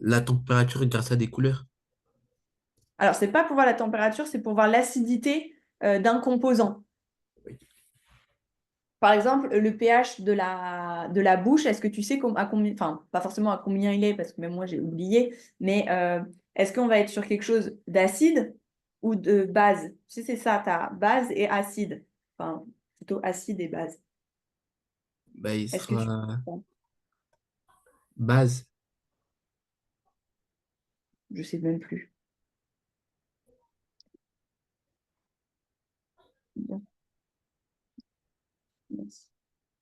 Speaker 2: la température grâce à des couleurs.
Speaker 1: Alors, c'est pas pour voir la température, c'est pour voir l'acidité d'un composant.
Speaker 2: Oui.
Speaker 1: Par exemple, le pH de la bouche, est-ce que tu sais à combien, enfin, pas forcément à combien il est, parce que même moi j'ai oublié, mais est-ce qu'on va être sur quelque chose d'acide ou de base? Tu sais, c'est ça, tu as base et acide. Enfin, plutôt acide et base.
Speaker 2: Bah, il
Speaker 1: Est-ce que tu
Speaker 2: sera
Speaker 1: comprends?
Speaker 2: base.
Speaker 1: Je sais même plus. Bon, mince.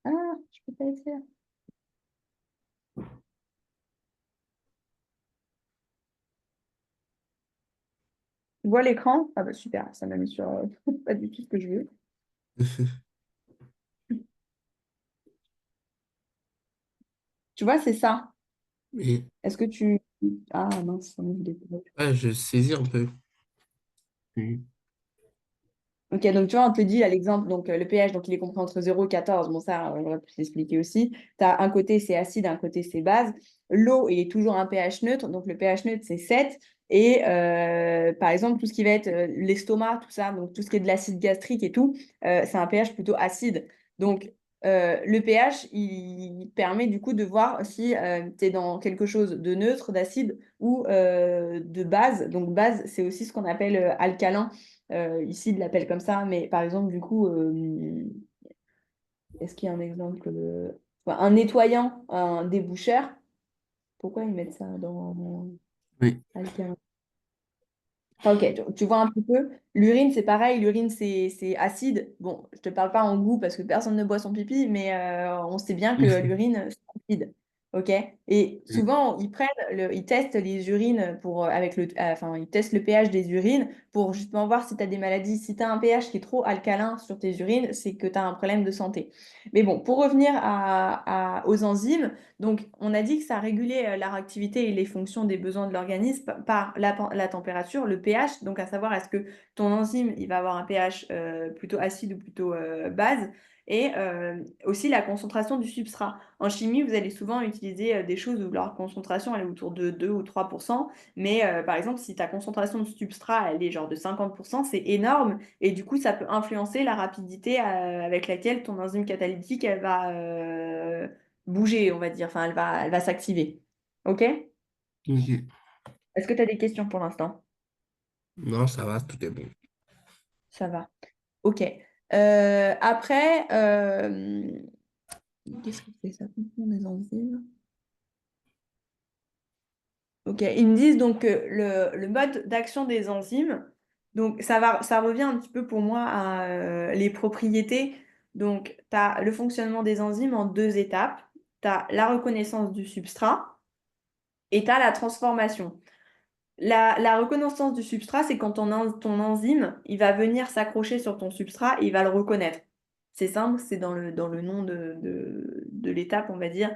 Speaker 1: Ah, je peux pas écrire. Tu vois l'écran? Ah bah super, ça m'a mis sur pas du tout ce que je veux. Tu vois, c'est ça.
Speaker 2: Et
Speaker 1: Est-ce que tu... Ah mince, ça me découvre.
Speaker 2: ah, je saisis un peu. Mm.
Speaker 1: Ok, donc tu vois, on te dit à l'exemple, donc le pH, donc il est compris entre 0 et 14. Bon, ça, j'aurais pu t'expliquer aussi. Tu as un côté, c'est acide, un côté, c'est base. L'eau, il est toujours un pH neutre, donc le pH neutre, c'est 7. Et par exemple, tout ce qui va être l'estomac, tout ça, donc tout ce qui est de l'acide gastrique et tout, c'est un pH plutôt acide. Donc, le pH, il permet du coup de voir si tu es dans quelque chose de neutre, d'acide ou de base. Donc, base, c'est aussi ce qu'on appelle alcalin. Ici, il l'appelle comme ça, mais par exemple, du coup, est-ce qu'il y a un exemple enfin, un nettoyant, un déboucheur, pourquoi ils mettent ça dans
Speaker 2: Oui.
Speaker 1: alcalin? Enfin, ok, tu vois un petit peu. L'urine, c'est pareil. L'urine, c'est acide. Bon, je te parle pas en goût parce que personne ne boit son pipi, mais on sait bien que l'urine, c'est acide. OK? Et
Speaker 2: Mm.
Speaker 1: souvent, ils testent les urines enfin, ils testent le pH des urines pour justement voir si tu as des maladies. Si tu as un pH qui est trop alcalin sur tes urines, c'est que tu as un problème de santé. Mais bon, pour revenir aux enzymes, donc on a dit que ça régulait la réactivité et les fonctions des besoins de l'organisme par la température, le pH, donc à savoir est-ce que ton enzyme, il va avoir un pH plutôt acide ou plutôt base, et aussi la concentration du substrat. En chimie, vous allez souvent utiliser des choses où leur concentration elle est autour de 2 ou 3%. Mais par exemple, si ta concentration de substrat elle est genre de 50%, c'est énorme. Et du coup, ça peut influencer la rapidité avec laquelle ton enzyme catalytique elle va bouger, on va dire. Enfin, elle va s'activer. OK?
Speaker 2: Ok.
Speaker 1: Est-ce que tu as des questions pour l'instant?
Speaker 2: Non, ça va, tout est bon.
Speaker 1: Ça va. OK. Après, qu'est-ce que c'est ça? Fonction des enzymes. Ok, ils me disent donc que le mode d'action des enzymes, donc ça revient un petit peu pour moi à les propriétés. Donc, tu as le fonctionnement des enzymes en deux étapes. Tu as la reconnaissance du substrat et tu as la transformation. La reconnaissance du substrat, c'est quand ton enzyme, il va venir s'accrocher sur ton substrat et il va le reconnaître. C'est simple, c'est dans le nom de l'étape, on va dire.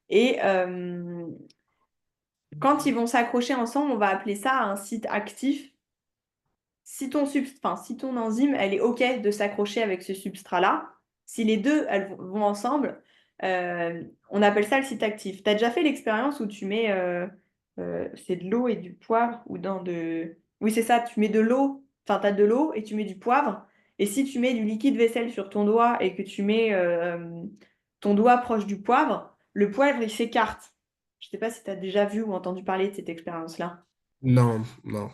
Speaker 1: Et quand ils vont s'accrocher ensemble, on va appeler ça un site actif. Si ton enzyme, elle est OK de s'accrocher avec ce substrat-là, si les deux, elles vont ensemble, on appelle ça le site actif. Tu as déjà fait l'expérience où tu mets c'est de l'eau et du poivre ou dans de... Oui, c'est ça, tu mets de l'eau, enfin, tu as de l'eau et tu mets du poivre. Et si tu mets du liquide vaisselle sur ton doigt et que tu mets ton doigt proche du poivre, le poivre, il s'écarte. Je ne sais pas si tu as déjà vu ou entendu parler de cette expérience-là.
Speaker 2: Non, non.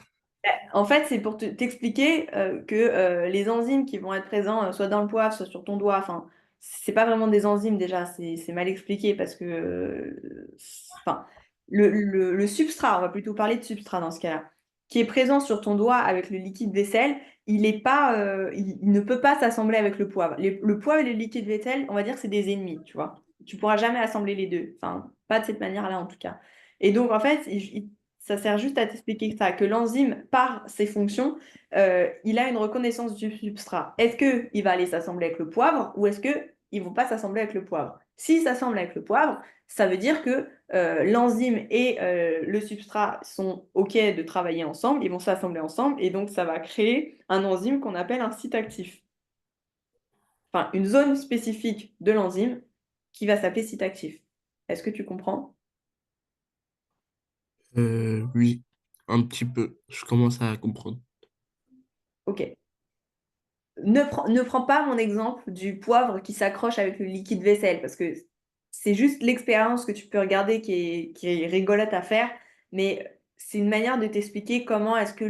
Speaker 1: En fait, c'est pour t'expliquer que les enzymes qui vont être présents soit dans le poivre, soit sur ton doigt, enfin, c'est pas vraiment des enzymes déjà, c'est mal expliqué parce que enfin, le substrat, on va plutôt parler de substrat dans ce cas-là, qui est présent sur ton doigt avec le liquide vaisselle, il est pas, il ne peut pas s'assembler avec le poivre. Le poivre et le liquide vaisselle, on va dire, c'est des ennemis, tu vois. Tu pourras jamais assembler les deux, enfin, pas de cette manière-là en tout cas. Et donc, en fait, ça sert juste à t'expliquer ça, que l'enzyme, par ses fonctions, il a une reconnaissance du substrat. Est-ce qu'il va aller s'assembler avec le poivre ou est-ce qu'ils ne vont pas s'assembler avec le poivre? S'il s'assemble avec le poivre, ça veut dire que l'enzyme et le substrat sont OK de travailler ensemble, ils vont s'assembler ensemble et donc ça va créer un enzyme qu'on appelle un site actif. Enfin, une zone spécifique de l'enzyme qui va s'appeler site actif. Est-ce que tu comprends?
Speaker 2: Oui, un petit peu. Je commence à comprendre.
Speaker 1: OK. Ne prends pas mon exemple du poivre qui s'accroche avec le liquide vaisselle, parce que c'est juste l'expérience que tu peux regarder qui est rigolote à faire, mais c'est une manière de t'expliquer comment est-ce que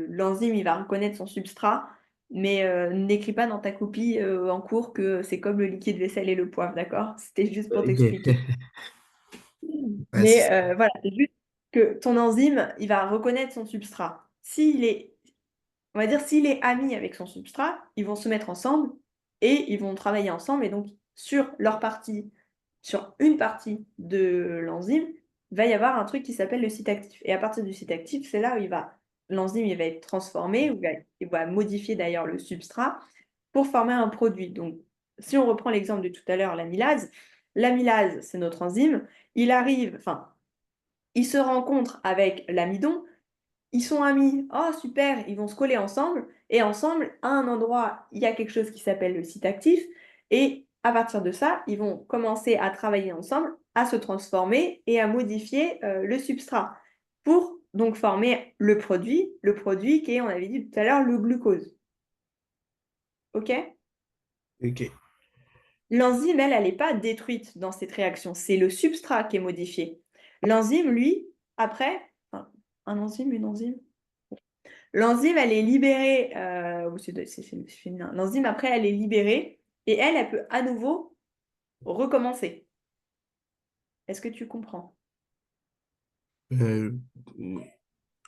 Speaker 1: l'enzyme il va reconnaître son substrat, mais n'écris pas dans ta copie en cours que c'est comme le liquide vaisselle et le poivre, d'accord? C'était juste pour t'expliquer.
Speaker 2: Ok. Ouais,
Speaker 1: Mais voilà, c'est juste que ton enzyme, il va reconnaître son substrat. On va dire, s'il est ami avec son substrat, ils vont se mettre ensemble et ils vont travailler ensemble. Et donc, sur une partie de l'enzyme, il va y avoir un truc qui s'appelle le site actif. Et à partir du site actif, c'est là où l'enzyme il va être transformé, où il va modifier d'ailleurs le substrat pour former un produit. Donc, si on reprend l'exemple de tout à l'heure, l'amylase, c'est notre enzyme. Enfin, il se rencontre avec l'amidon, ils sont amis, oh super, ils vont se coller ensemble, et ensemble, à un endroit, il y a quelque chose qui s'appelle le site actif, et à partir de ça, ils vont commencer à travailler ensemble, à se transformer et à modifier le substrat pour donc former le produit qui est, on avait dit tout à l'heure, le glucose. OK?
Speaker 2: ok.
Speaker 1: L'enzyme, elle n'est pas détruite dans cette réaction, c'est le substrat qui est modifié. L'enzyme, lui, après, enfin, un enzyme, une enzyme. L'enzyme, elle est libérée, ou c'est féminin. L'enzyme, après, elle est libérée et elle peut à nouveau recommencer. Est-ce que tu comprends?
Speaker 2: Euh,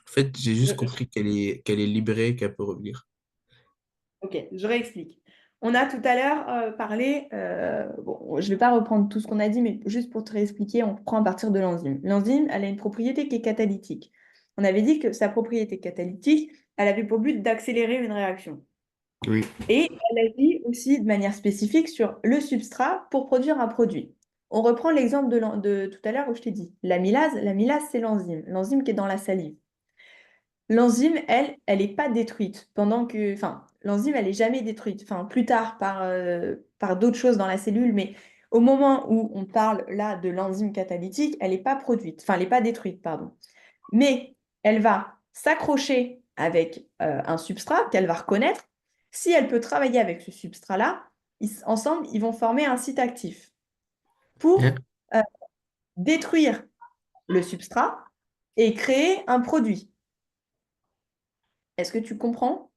Speaker 2: En fait, j'ai juste
Speaker 1: Je-
Speaker 2: compris qu'elle est libérée et qu'elle peut revenir.
Speaker 1: Ok, je réexplique. On a tout à l'heure parlé, bon, je ne vais pas reprendre tout ce qu'on a dit, mais juste pour te réexpliquer, on reprend à partir de l'enzyme. L'enzyme, elle a une propriété qui est catalytique. On avait dit que sa propriété catalytique, elle avait pour but d'accélérer une réaction.
Speaker 2: Oui.
Speaker 1: Et elle agit aussi de manière spécifique sur le substrat pour produire un produit. On reprend l'exemple de tout à l'heure où je t'ai dit. L'amylase, c'est l'enzyme qui est dans la salive. L'enzyme, elle n'est pas détruite enfin, l'enzyme, elle n'est jamais détruite. Enfin, plus tard par d'autres choses dans la cellule, mais au moment où on parle là de l'enzyme catalytique, elle n'est pas produite, enfin, elle n'est pas détruite, pardon. Mais elle va s'accrocher avec un substrat qu'elle va reconnaître. Si elle peut travailler avec ce substrat-là, ensemble, ils vont former un site actif pour
Speaker 2: Hein.
Speaker 1: euh, détruire le substrat et créer un produit. Est-ce que tu comprends?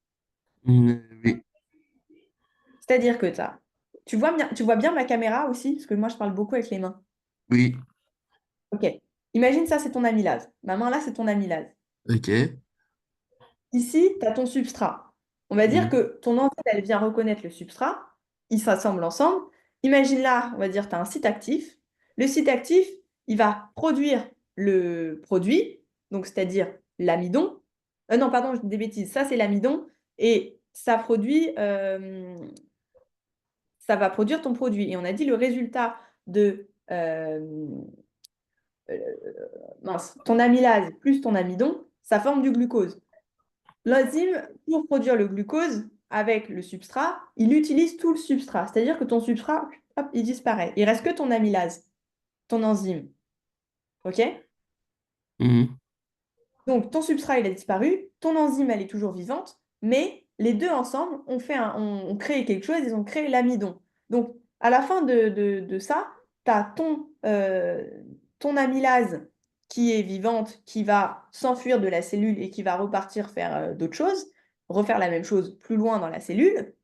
Speaker 2: Oui.
Speaker 1: C'est-à-dire que tu vois bien ma caméra aussi, parce que moi je parle beaucoup avec les mains.
Speaker 2: Oui.
Speaker 1: Ok. Imagine ça, c'est ton amylase. Ma main là, c'est ton amylase.
Speaker 2: Ok.
Speaker 1: Ici, tu as ton substrat. On va dire
Speaker 2: Mhm.
Speaker 1: que ton enzyme, elle vient reconnaître le substrat, ils s'assemblent ensemble. Imagine là, on va dire, tu as un site actif. Le site actif, il va produire le produit, donc c'est-à-dire l'amidon. Non, pardon, je dis des bêtises. Ça, c'est l'amidon. Et ça va produire ton produit. Et on a dit le résultat de euh, mince, ton amylase plus ton amidon, ça forme du glucose. L'enzyme, pour produire le glucose avec le substrat, il utilise tout le substrat. C'est-à-dire que ton substrat, hop, il disparaît. Il reste que ton amylase, ton enzyme. OK?
Speaker 2: Mhm.
Speaker 1: Donc, ton substrat, il a disparu, ton enzyme, elle est toujours vivante, mais les deux ensemble ont créé quelque chose, ils ont créé l'amidon. Donc, à la fin de ça, tu as ton amylase qui est vivante, qui va s'enfuir de la cellule et qui va repartir faire d'autres choses, refaire la même chose plus loin dans la cellule.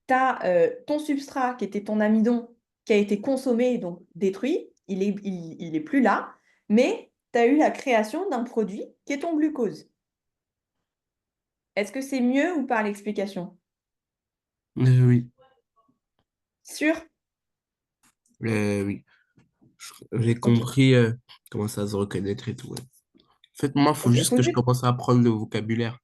Speaker 1: Tu as ton substrat qui était ton amidon qui a été consommé, donc détruit, il est plus là, mais tu as eu la création d'un produit qui est ton glucose. Est-ce que c'est mieux ou pas l'explication?
Speaker 2: Oui.
Speaker 1: Sûr?
Speaker 2: Oui. J'ai
Speaker 1: Ok.
Speaker 2: compris comment ça se reconnaître et tout. Ouais. En fait, moi, il faut
Speaker 1: Ok,
Speaker 2: juste
Speaker 1: faut
Speaker 2: que je
Speaker 1: juste...
Speaker 2: commence à apprendre le vocabulaire.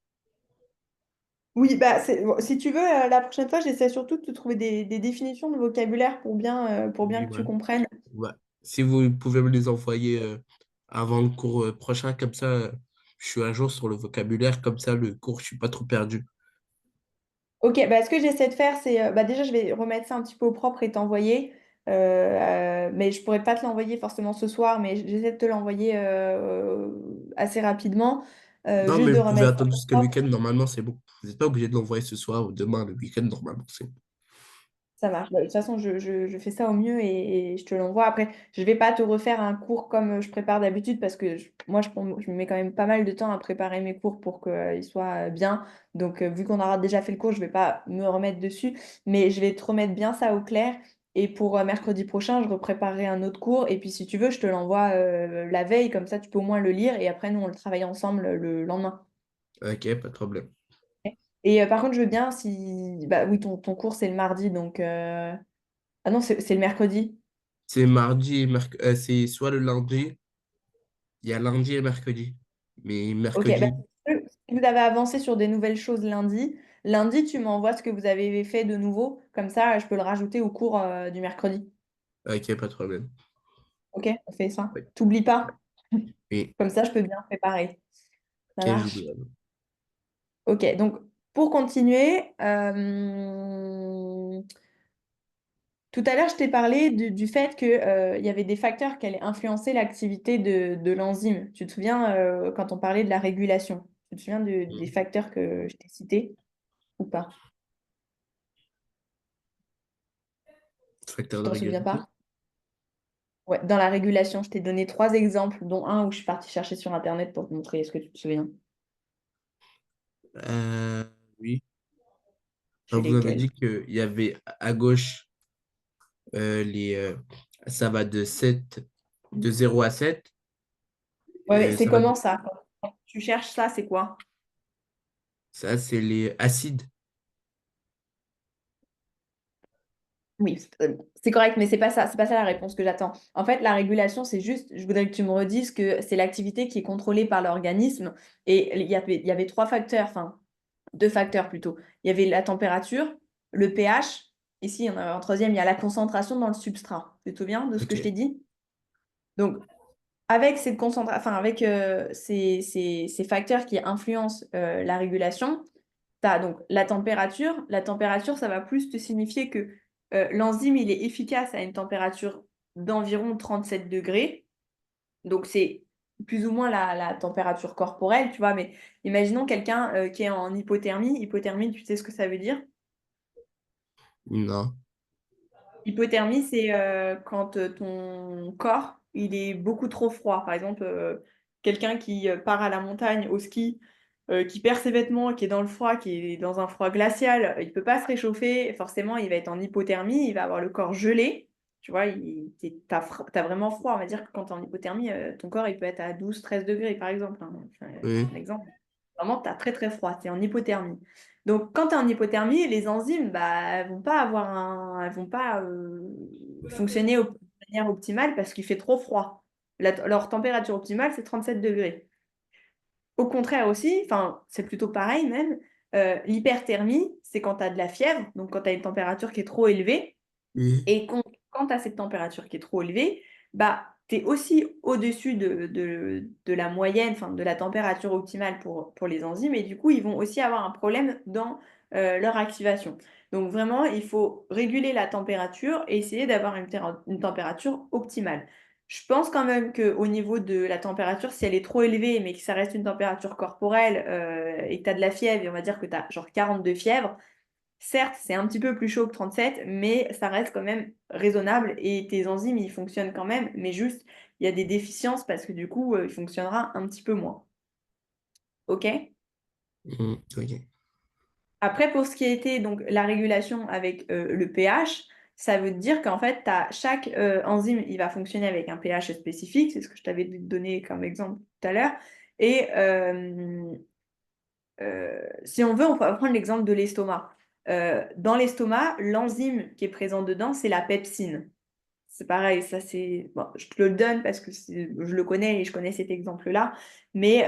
Speaker 1: Oui, bah, bon, si tu veux, la prochaine fois, j'essaie surtout de te trouver des définitions de vocabulaire pour bien
Speaker 2: Oui,
Speaker 1: que
Speaker 2: ouais.
Speaker 1: tu comprennes.
Speaker 2: Ouais. Si vous pouvez me les envoyer avant le cours prochain, comme ça, je suis à jour sur le vocabulaire, comme ça, le cours, je suis pas trop perdu.
Speaker 1: Ok, bah, ce que j'essaie de faire, c'est bah, déjà, je vais remettre ça un petit peu au propre et t'envoyer. Mais je pourrais pas te l'envoyer forcément ce soir, mais j'essaie de te l'envoyer assez rapidement.
Speaker 2: Non,
Speaker 1: Juste
Speaker 2: mais
Speaker 1: de
Speaker 2: vous pouvez
Speaker 1: remettre ça
Speaker 2: attendre
Speaker 1: au
Speaker 2: jusqu'à le
Speaker 1: propre.
Speaker 2: week-end, normalement, c'est bon. Vous n'êtes pas obligé de l'envoyer ce soir ou demain, le week-end, normalement, c'est bon.
Speaker 1: Ça marche. Bah, de toute façon, je fais ça au mieux et je te l'envoie. Après, je vais pas te refaire un cours comme je prépare d'habitude parce que je me mets quand même pas mal de temps à préparer mes cours pour qu'ils soient bien. Donc, vu qu'on aura déjà fait le cours, je vais pas me remettre dessus, mais je vais te remettre bien ça au clair. Et pour mercredi prochain, je repréparerai un autre cours. Et puis, si tu veux, je te l'envoie la veille, comme ça, tu peux au moins le lire. Et après, nous, on le travaille ensemble le lendemain.
Speaker 2: Ok, pas de problème.
Speaker 1: Et par contre, je veux bien si... Bah oui, ton cours, c'est le mardi, donc... Ah non, c'est le mercredi.
Speaker 2: C'est mardi et mercredi. C'est soit le lundi, il y a lundi et mercredi. Mais
Speaker 1: Ok, bah,
Speaker 2: mercredi,
Speaker 1: si vous avez avancé sur des nouvelles choses lundi, tu m'envoies ce que vous avez fait de nouveau. Comme ça, je peux le rajouter au cours du mercredi.
Speaker 2: ok, pas de problème.
Speaker 1: Ok, on fait ça.
Speaker 2: Oui.
Speaker 1: T'oublies pas.
Speaker 2: Oui.
Speaker 1: Comme ça, je peux bien préparer. Ça
Speaker 2: Ok,
Speaker 1: marche?
Speaker 2: j'oublie.
Speaker 1: Ok, donc pour continuer, tout à l'heure, je t'ai parlé du fait qu'il y avait des facteurs qui allaient influencer l'activité de l'enzyme. Tu te souviens quand on parlait de la régulation? Tu te souviens des
Speaker 2: Mhm.
Speaker 1: facteurs que je t'ai cités ou pas?
Speaker 2: Facteur
Speaker 1: Tu
Speaker 2: de
Speaker 1: t'en souviens
Speaker 2: régulation.
Speaker 1: pas? Ouais, dans la régulation, je t'ai donné trois exemples, dont un où je suis partie chercher sur Internet pour te montrer. Est-ce que tu te souviens?
Speaker 2: Euh, oui.
Speaker 1: C'est
Speaker 2: Vous avez
Speaker 1: lesquels?
Speaker 2: dit qu'il y avait à gauche les ça va de 0 à 7.
Speaker 1: Ouais, mais c'est
Speaker 2: Ça va
Speaker 1: comment ça? Quand tu cherches ça, c'est quoi?
Speaker 2: ça, c'est les acides.
Speaker 1: Oui, c'est correct, mais c'est pas ça la réponse que j'attends. En fait, la régulation, c'est juste, je voudrais que tu me redises que c'est l'activité qui est contrôlée par l'organisme. Et il y avait trois facteurs, enfin, deux facteurs plutôt. Il y avait la température, le pH. Ici, il y en a un troisième, il y a la concentration dans le substrat. Tu te souviens de ce que je
Speaker 2: Ok.
Speaker 1: t'ai dit? Donc, avec cette concentration, enfin, avec ces facteurs qui influencent la régulation, tu as donc la température. La température, ça va plus te signifier que l'enzyme, il est efficace à une température d'environ 37 degrés. Donc, c'est plus ou moins la température corporelle, tu vois. Mais imaginons quelqu'un qui est en hypothermie. Hypothermie, tu sais ce que ça veut dire?
Speaker 2: Non.
Speaker 1: Hypothermie, c'est quand ton corps, il est beaucoup trop froid. Par exemple, quelqu'un qui part à la montagne, au ski, qui perd ses vêtements, qui est dans le froid, qui est dans un froid glacial, il ne peut pas se réchauffer. Forcément, il va être en hypothermie, il va avoir le corps gelé. Tu vois, t'as vraiment froid. On va dire que quand tu es en hypothermie, ton corps, il peut être à 12 13 degrés, par exemple, hein. Enfin,
Speaker 2: Oui.
Speaker 1: un exemple. Vraiment, tu as très très froid, tu es en hypothermie. Donc, quand tu es en hypothermie, les enzymes, bah, elles vont pas fonctionner de manière optimale parce qu'il fait trop froid. Leur température optimale, c'est 37 degrés. Au contraire aussi, enfin, c'est plutôt pareil même, l'hyperthermie, c'est quand tu as de la fièvre, donc quand tu as une température qui est trop élevée.
Speaker 2: Oui.
Speaker 1: Et quand tu as cette température qui est trop élevée, bah, tu es aussi au-dessus de la moyenne, enfin, de la température optimale pour les enzymes. Et du coup, ils vont aussi avoir un problème dans leur activation. Donc vraiment, il faut réguler la température et essayer d'avoir une température optimale. Je pense quand même qu'au niveau de la température, si elle est trop élevée, mais que ça reste une température corporelle et que tu as de la fièvre, et on va dire que tu as genre 42 fièvres, certes, c'est un petit peu plus chaud que 37, mais ça reste quand même raisonnable et tes enzymes, ils fonctionnent quand même, mais juste, il y a des déficiences parce que du coup, il fonctionnera un petit peu moins. OK?
Speaker 2: Ok.
Speaker 1: Après, pour ce qui a été donc la régulation avec le pH, ça veut dire qu'en fait, chaque enzyme, il va fonctionner avec un pH spécifique, c'est ce que je t'avais donné comme exemple tout à l'heure. Et si on veut, on peut prendre l'exemple de l'estomac. Dans l'estomac, l'enzyme qui est présente dedans, c'est la pepsine. C'est pareil, ça c'est. Bon, je te le donne parce que je le connais et je connais cet exemple-là, mais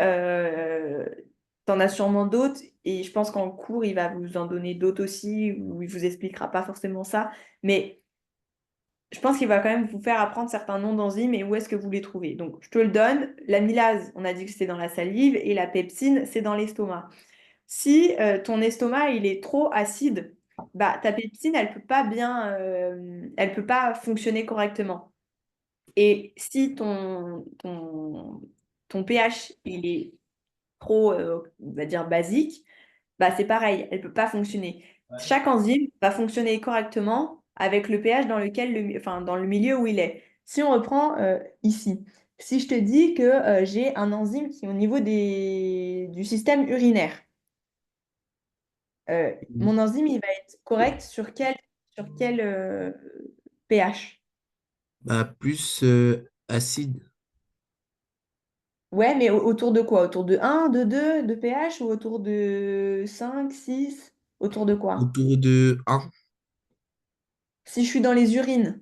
Speaker 1: tu en as sûrement d'autres et je pense qu'en cours, il va vous en donner d'autres aussi où il vous expliquera pas forcément ça. Mais je pense qu'il va quand même vous faire apprendre certains noms d'enzymes et où est-ce que vous les trouvez. Donc, je te le donne. L'amylase, on a dit que c'est dans la salive et la pepsine, c'est dans l'estomac. Si ton estomac il est trop acide, bah ta pepsine elle peut pas fonctionner correctement. Et si ton pH il est trop, on va dire basique, bah c'est pareil, elle peut pas fonctionner. Chaque enzyme va fonctionner correctement avec le pH enfin, dans le milieu où il est. Si on reprend ici, si je te dis que j'ai un enzyme qui est au niveau du système urinaire. Mon enzyme, il va être correct sur quel pH?
Speaker 2: Bah, plus acide.
Speaker 1: Ouais, mais autour de quoi? Autour de 1, de 2, de pH ou autour de 5, 6? Autour de quoi?
Speaker 2: Autour de 1.
Speaker 1: Si je suis dans les urines.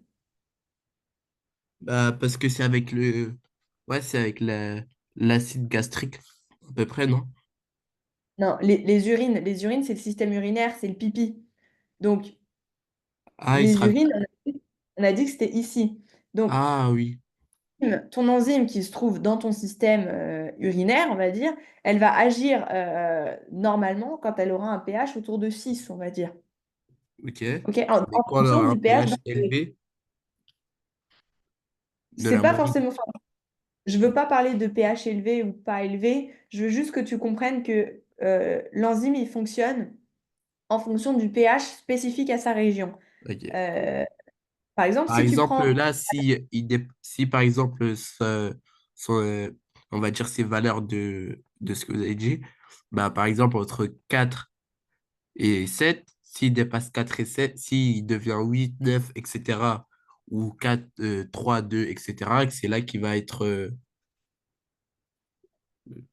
Speaker 2: Bah, parce que c'est avec le. Ouais, c'est avec l'acide gastrique, à peu près, non?
Speaker 1: Non, les urines, c'est le système urinaire, c'est le pipi. Donc,
Speaker 2: Ah, il
Speaker 1: les
Speaker 2: sera.
Speaker 1: urines, on a dit que c'était ici. Donc,
Speaker 2: Ah, oui.
Speaker 1: ton enzyme qui se trouve dans ton système urinaire, on va dire, elle va agir normalement quand elle aura un pH autour de 6, on va dire.
Speaker 2: Ok.
Speaker 1: OK? En
Speaker 2: Mais quand on
Speaker 1: fonction
Speaker 2: aura un
Speaker 1: du pH dans
Speaker 2: pH élevé de
Speaker 1: C'est
Speaker 2: la
Speaker 1: pas
Speaker 2: moyenne.
Speaker 1: forcément. Enfin, je veux pas parler de pH élevé ou pas élevé. Je veux juste que tu comprennes que l'enzyme, il fonctionne en fonction du pH spécifique à sa région.
Speaker 2: Ok.
Speaker 1: Euh, Par exemple,
Speaker 2: Par
Speaker 1: si tu
Speaker 2: exemple,
Speaker 1: prends.
Speaker 2: là, si par exemple, on va dire ces valeurs de ce que vous avez dit, bah, par exemple, entre 4 et 7 s'il dépasse 4 et 7 s'il devient 8 9 etc., ou 4 3 2 etc., que c'est là qu'il va être.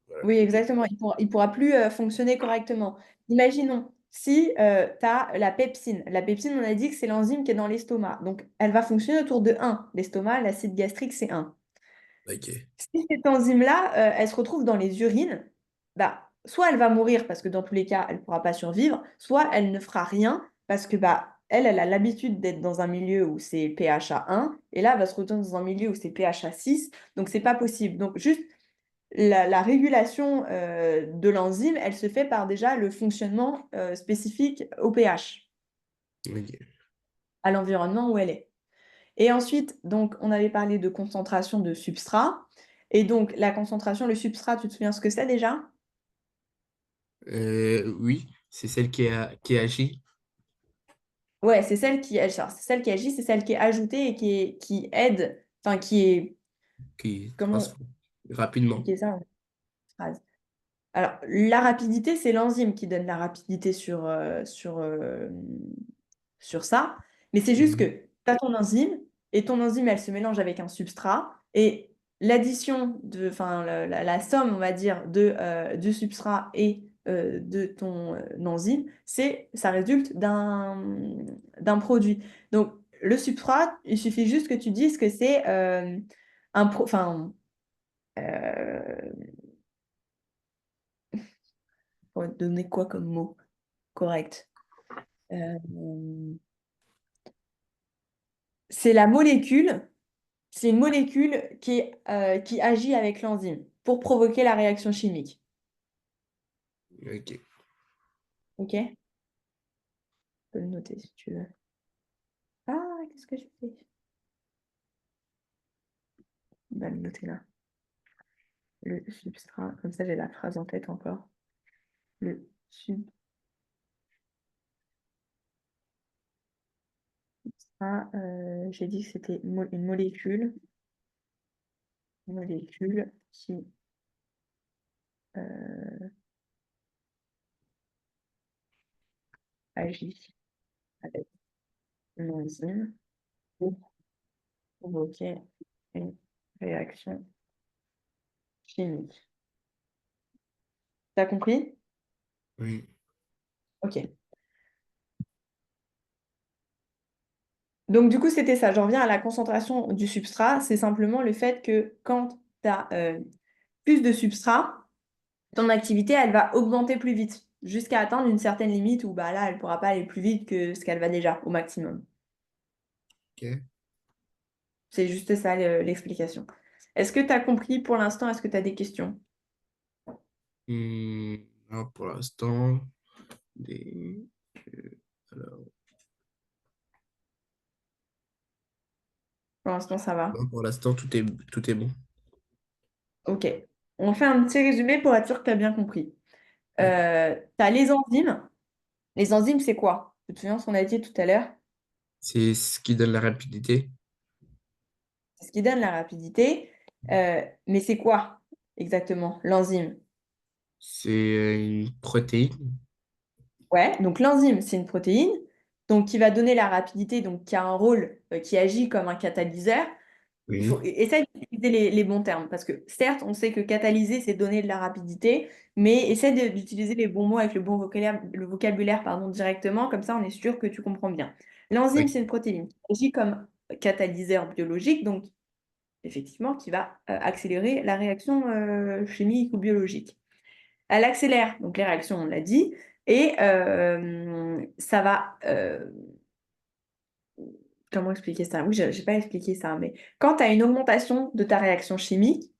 Speaker 2: Voilà.
Speaker 1: Oui, exactement. Il pourra plus fonctionner correctement. Imaginons, si tu as la pepsine. La pepsine, on a dit que c'est l'enzyme qui est dans l'estomac. Donc, elle va fonctionner autour de 1. L'estomac, l'acide gastrique, c'est 1.
Speaker 2: Ok.
Speaker 1: Si cette enzyme-là, elle se retrouve dans les urines, bah, soit elle va mourir parce que dans tous les cas, elle ne pourra pas survivre, soit elle ne fera rien parce que bah, elle a l'habitude d'être dans un milieu où c'est pH à 1, et là, elle va se retrouver dans un milieu où c'est pH à 6, donc c'est pas possible. Donc juste, la régulation de l'enzyme, elle se fait par déjà le fonctionnement spécifique au pH,
Speaker 2: Ok.
Speaker 1: à l'environnement où elle est. Et ensuite, donc, on avait parlé de concentration de substrat. Et donc, la concentration, le substrat, tu te souviens ce que c'est déjà?
Speaker 2: Oui, c'est celle qui agit,
Speaker 1: Ouais, c'est celle qui, alors, c'est celle qui agit, c'est celle qui est ajoutée et qui aide, enfin, qui est,
Speaker 2: qui
Speaker 1: comment
Speaker 2: transforme rapidement.
Speaker 1: expliquer ça en phrase? Alors, la rapidité, c'est l'enzyme qui donne la rapidité sur ça. Mais c'est juste que
Speaker 2: Mhm.
Speaker 1: tu as ton enzyme et ton enzyme, elle se mélange avec un substrat et l'addition de, enfin, la somme, on va dire, du substrat et de ton enzyme, ça résulte d'un produit. Donc, le substrat, il suffit juste que tu dises que c'est enfin, euh, on va te donner quoi comme mot correct? Euh, c'est la molécule. C'est une molécule qui agit avec l'enzyme pour provoquer la réaction chimique.
Speaker 2: Ok.
Speaker 1: OK? Tu peux le noter si tu veux. Ah, qu'est-ce que j'ai fait? On va le noter là. Le substrat, comme ça j'ai la phrase en tête encore. Le substrat, j'ai dit que c'était une molécule qui euh, agit avec une enzyme pour provoquer une réaction chimique. T'as compris?
Speaker 2: Oui.
Speaker 1: OK. Donc, du coup, c'était ça. J'en reviens à la concentration du substrat. C'est simplement le fait que quand tu as plus de substrat, ton activité, elle va augmenter plus vite, jusqu'à atteindre une certaine limite où bah, là, elle ne pourra pas aller plus vite que ce qu'elle va déjà, au maximum.
Speaker 2: Ok.
Speaker 1: C'est juste ça l'explication. Est-ce que tu as compris pour l'instant? Est-ce que tu as des questions?
Speaker 2: Non, pour l'instant, des... alors,
Speaker 1: Pour l'instant, ça va.
Speaker 2: non, pour l'instant, tout est bon.
Speaker 1: OK. On fait un petit résumé pour être sûr que tu as bien compris.
Speaker 2: Ok.
Speaker 1: Tu as les enzymes. Les enzymes, c'est quoi? Tu te souviens ce qu'on a dit tout à l'heure?
Speaker 2: C'est ce qui donne la rapidité.
Speaker 1: C'est ce qui donne la rapidité. Mais c'est quoi exactement l'enzyme?
Speaker 2: C'est une protéine.
Speaker 1: Ouais, donc l'enzyme, c'est une protéine donc qui va donner la rapidité, donc qui a un rôle, qui agit comme un catalyseur. Il faut
Speaker 2: Oui.
Speaker 1: essayer d'utiliser les bons termes parce que certes, on sait que catalyser, c'est donner de la rapidité, mais essaie d'utiliser les bons mots avec le vocabulaire pardon, directement, comme ça on est sûr que tu comprends bien. L'enzyme, c'est
Speaker 2: Ok.
Speaker 1: une protéine qui agit comme catalyseur biologique, donc effectivement, qui va accélérer la réaction chimique ou biologique. Elle accélère donc les réactions, on l'a dit, et ça va... comment expliquer ça? Oui, je n'ai pas expliqué ça, mais quand tu as une augmentation de ta réaction chimique,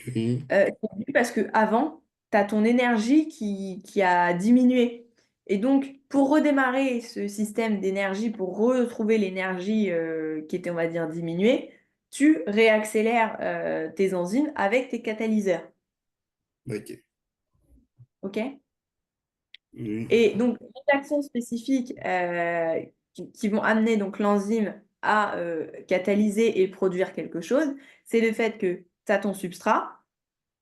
Speaker 2: Oui.
Speaker 1: c'est dû parce qu'avant, tu as ton énergie qui a diminué. Et donc, pour redémarrer ce système d'énergie, pour retrouver l'énergie qui était, on va dire, diminuée, tu réaccélères tes enzymes avec tes catalyseurs.
Speaker 2: Ok.
Speaker 1: OK?
Speaker 2: Oui.
Speaker 1: Et donc, les actions spécifiques qui vont amener donc l'enzyme à catalyser et produire quelque chose, c'est le fait que tu as ton substrat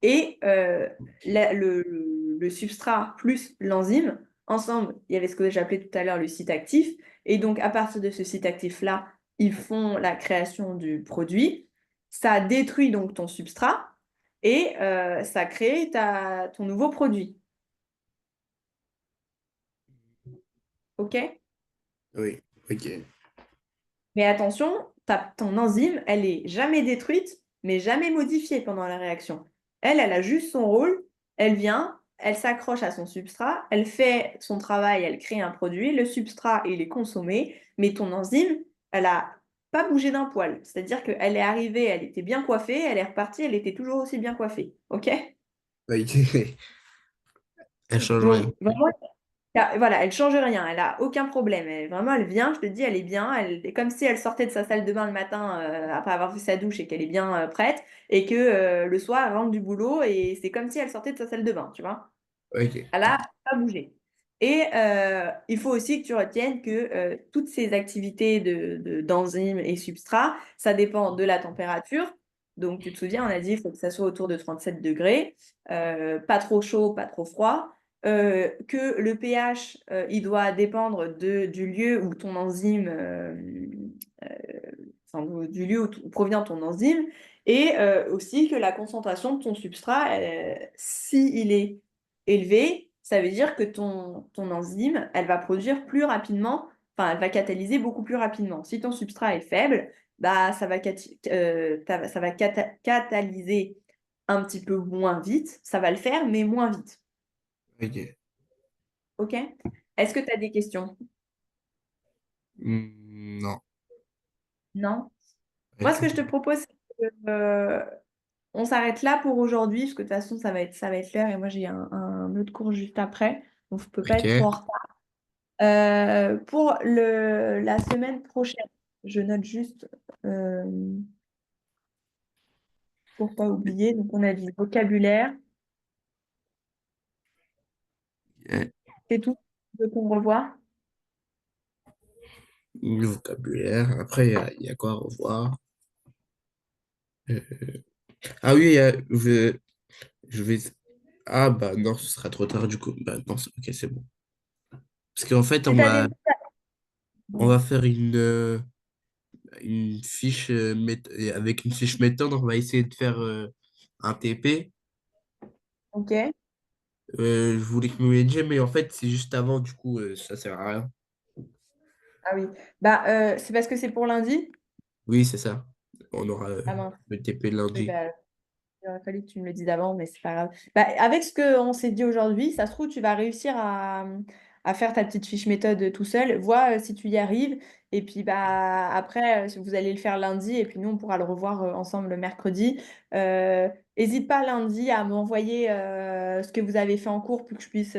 Speaker 1: et le substrat plus l'enzyme, ensemble, il y avait ce que j'appelais tout à l'heure le site actif. Et donc, à partir de ce site actif-là, ils font la création du produit. Ça détruit donc ton substrat et ça crée ton nouveau produit. OK?
Speaker 2: Oui, ok.
Speaker 1: Mais attention, ton enzyme, elle est jamais détruite, mais jamais modifiée pendant la réaction. Elle a juste son rôle. Elle vient, elle s'accroche à son substrat, elle fait son travail, elle crée un produit. Le substrat, il est consommé, mais ton enzyme, elle a pas bougé d'un poil. C'est-à-dire qu'elle est arrivée, elle était bien coiffée, elle est repartie, elle était toujours aussi bien coiffée. OK?
Speaker 2: Ok. Elle change rien.
Speaker 1: Donc, vraiment, voilà, elle change rien, elle a aucun problème. Vraiment, elle vient, je te dis, elle est bien. Elle est comme si elle sortait de sa salle de bain le matin après avoir fait sa douche et qu'elle est bien prête, et que le soir, elle rentre du boulot et c'est comme si elle sortait de sa salle de bain, tu vois.
Speaker 2: Ok.
Speaker 1: Elle n'a pas bougé. Et il faut aussi que tu retiennes que toutes ces activités d'enzymes et substrats, ça dépend de la température. Donc, tu te souviens, on a dit il faut que ça soit autour de 37 degrés, pas trop chaud, pas trop froid. Que le pH, il doit dépendre du lieu où ton enzyme, euh, enfin, du lieu où provient ton enzyme, et aussi que la concentration de ton substrat, si il est élevé, ça veut dire que ton enzyme, elle va produire plus rapidement, enfin, elle va catalyser beaucoup plus rapidement. Si ton substrat est faible, bah, ça va catalyser un petit peu moins vite. Ça va le faire, mais moins vite.
Speaker 2: Ok.
Speaker 1: OK? Est-ce que tu as des questions?
Speaker 2: Non.
Speaker 1: Non?
Speaker 2: Pas
Speaker 1: Moi, ce
Speaker 2: du
Speaker 1: que je te
Speaker 2: tout.
Speaker 1: propose, c'est que, on s'arrête là pour aujourd'hui, parce que de toute façon, ça va être l'heure et moi, j'ai un autre cours juste après, donc je ne peux pas être trop en
Speaker 2: Ok.
Speaker 1: retard. Pour la semaine prochaine, je note juste euh, pour pas oublier. Donc, on a dit vocabulaire,
Speaker 2: Euh,
Speaker 1: c'est tout de qu'on revoit.
Speaker 2: Le vocabulaire. Après, il y a quoi à revoir? Euh, Ah oui, je vais. Ah bah non, ce sera trop tard du coup. Bah non, ok, c'est bon. Parce qu'en fait,
Speaker 1: Si tu as des...
Speaker 2: on va faire une fiche et avec une fiche méthode, on va essayer de faire un TP.
Speaker 1: OK.
Speaker 2: Je voulais que vous m'aidiez, mais en fait, c'est juste avant, du coup, ça sert à rien.
Speaker 1: Ah oui. Bah, c'est parce que c'est pour lundi.
Speaker 2: Oui, c'est ça. On aura
Speaker 1: Ah mince.
Speaker 2: le TP
Speaker 1: Oui,
Speaker 2: lundi.
Speaker 1: bah, il aurait fallu que tu me le dises avant, mais c'est pas grave. Bah, avec ce qu'on s'est dit aujourd'hui, ça se trouve, tu vas réussir à faire ta petite fiche méthode tout seul. Vois si tu y arrives. Et puis bah, après, vous allez le faire lundi, et puis nous, on pourra le revoir ensemble le mercredi. Euh, Hésite pas lundi à m'envoyer ce que vous avez fait en cours pour que je puisse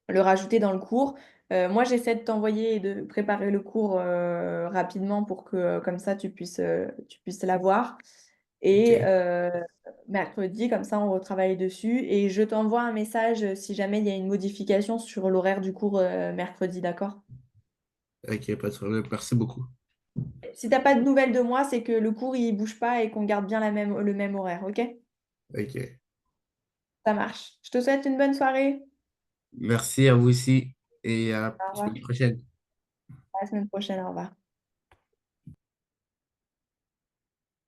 Speaker 1: le rajouter dans le cours. Moi, j'essaie de t'envoyer et de préparer le cours rapidement pour que, comme ça, tu puisses l'avoir. Et
Speaker 2: Ok.
Speaker 1: mercredi, comme ça, on retravaille dessus. Et je t'envoie un message si jamais il y a une modification sur l'horaire du cours mercredi, d'accord?
Speaker 2: Ok, pas de problème. Merci beaucoup.
Speaker 1: Si t'as pas de nouvelles de moi, c'est que le cours, il bouge pas et qu'on garde bien le même horaire, ok?
Speaker 2: Ok.
Speaker 1: Ça marche. Je te souhaite une bonne soirée.
Speaker 2: Merci à vous aussi et à
Speaker 1: Au
Speaker 2: la
Speaker 1: revoir.
Speaker 2: semaine prochaine.
Speaker 1: À la semaine prochaine, au revoir.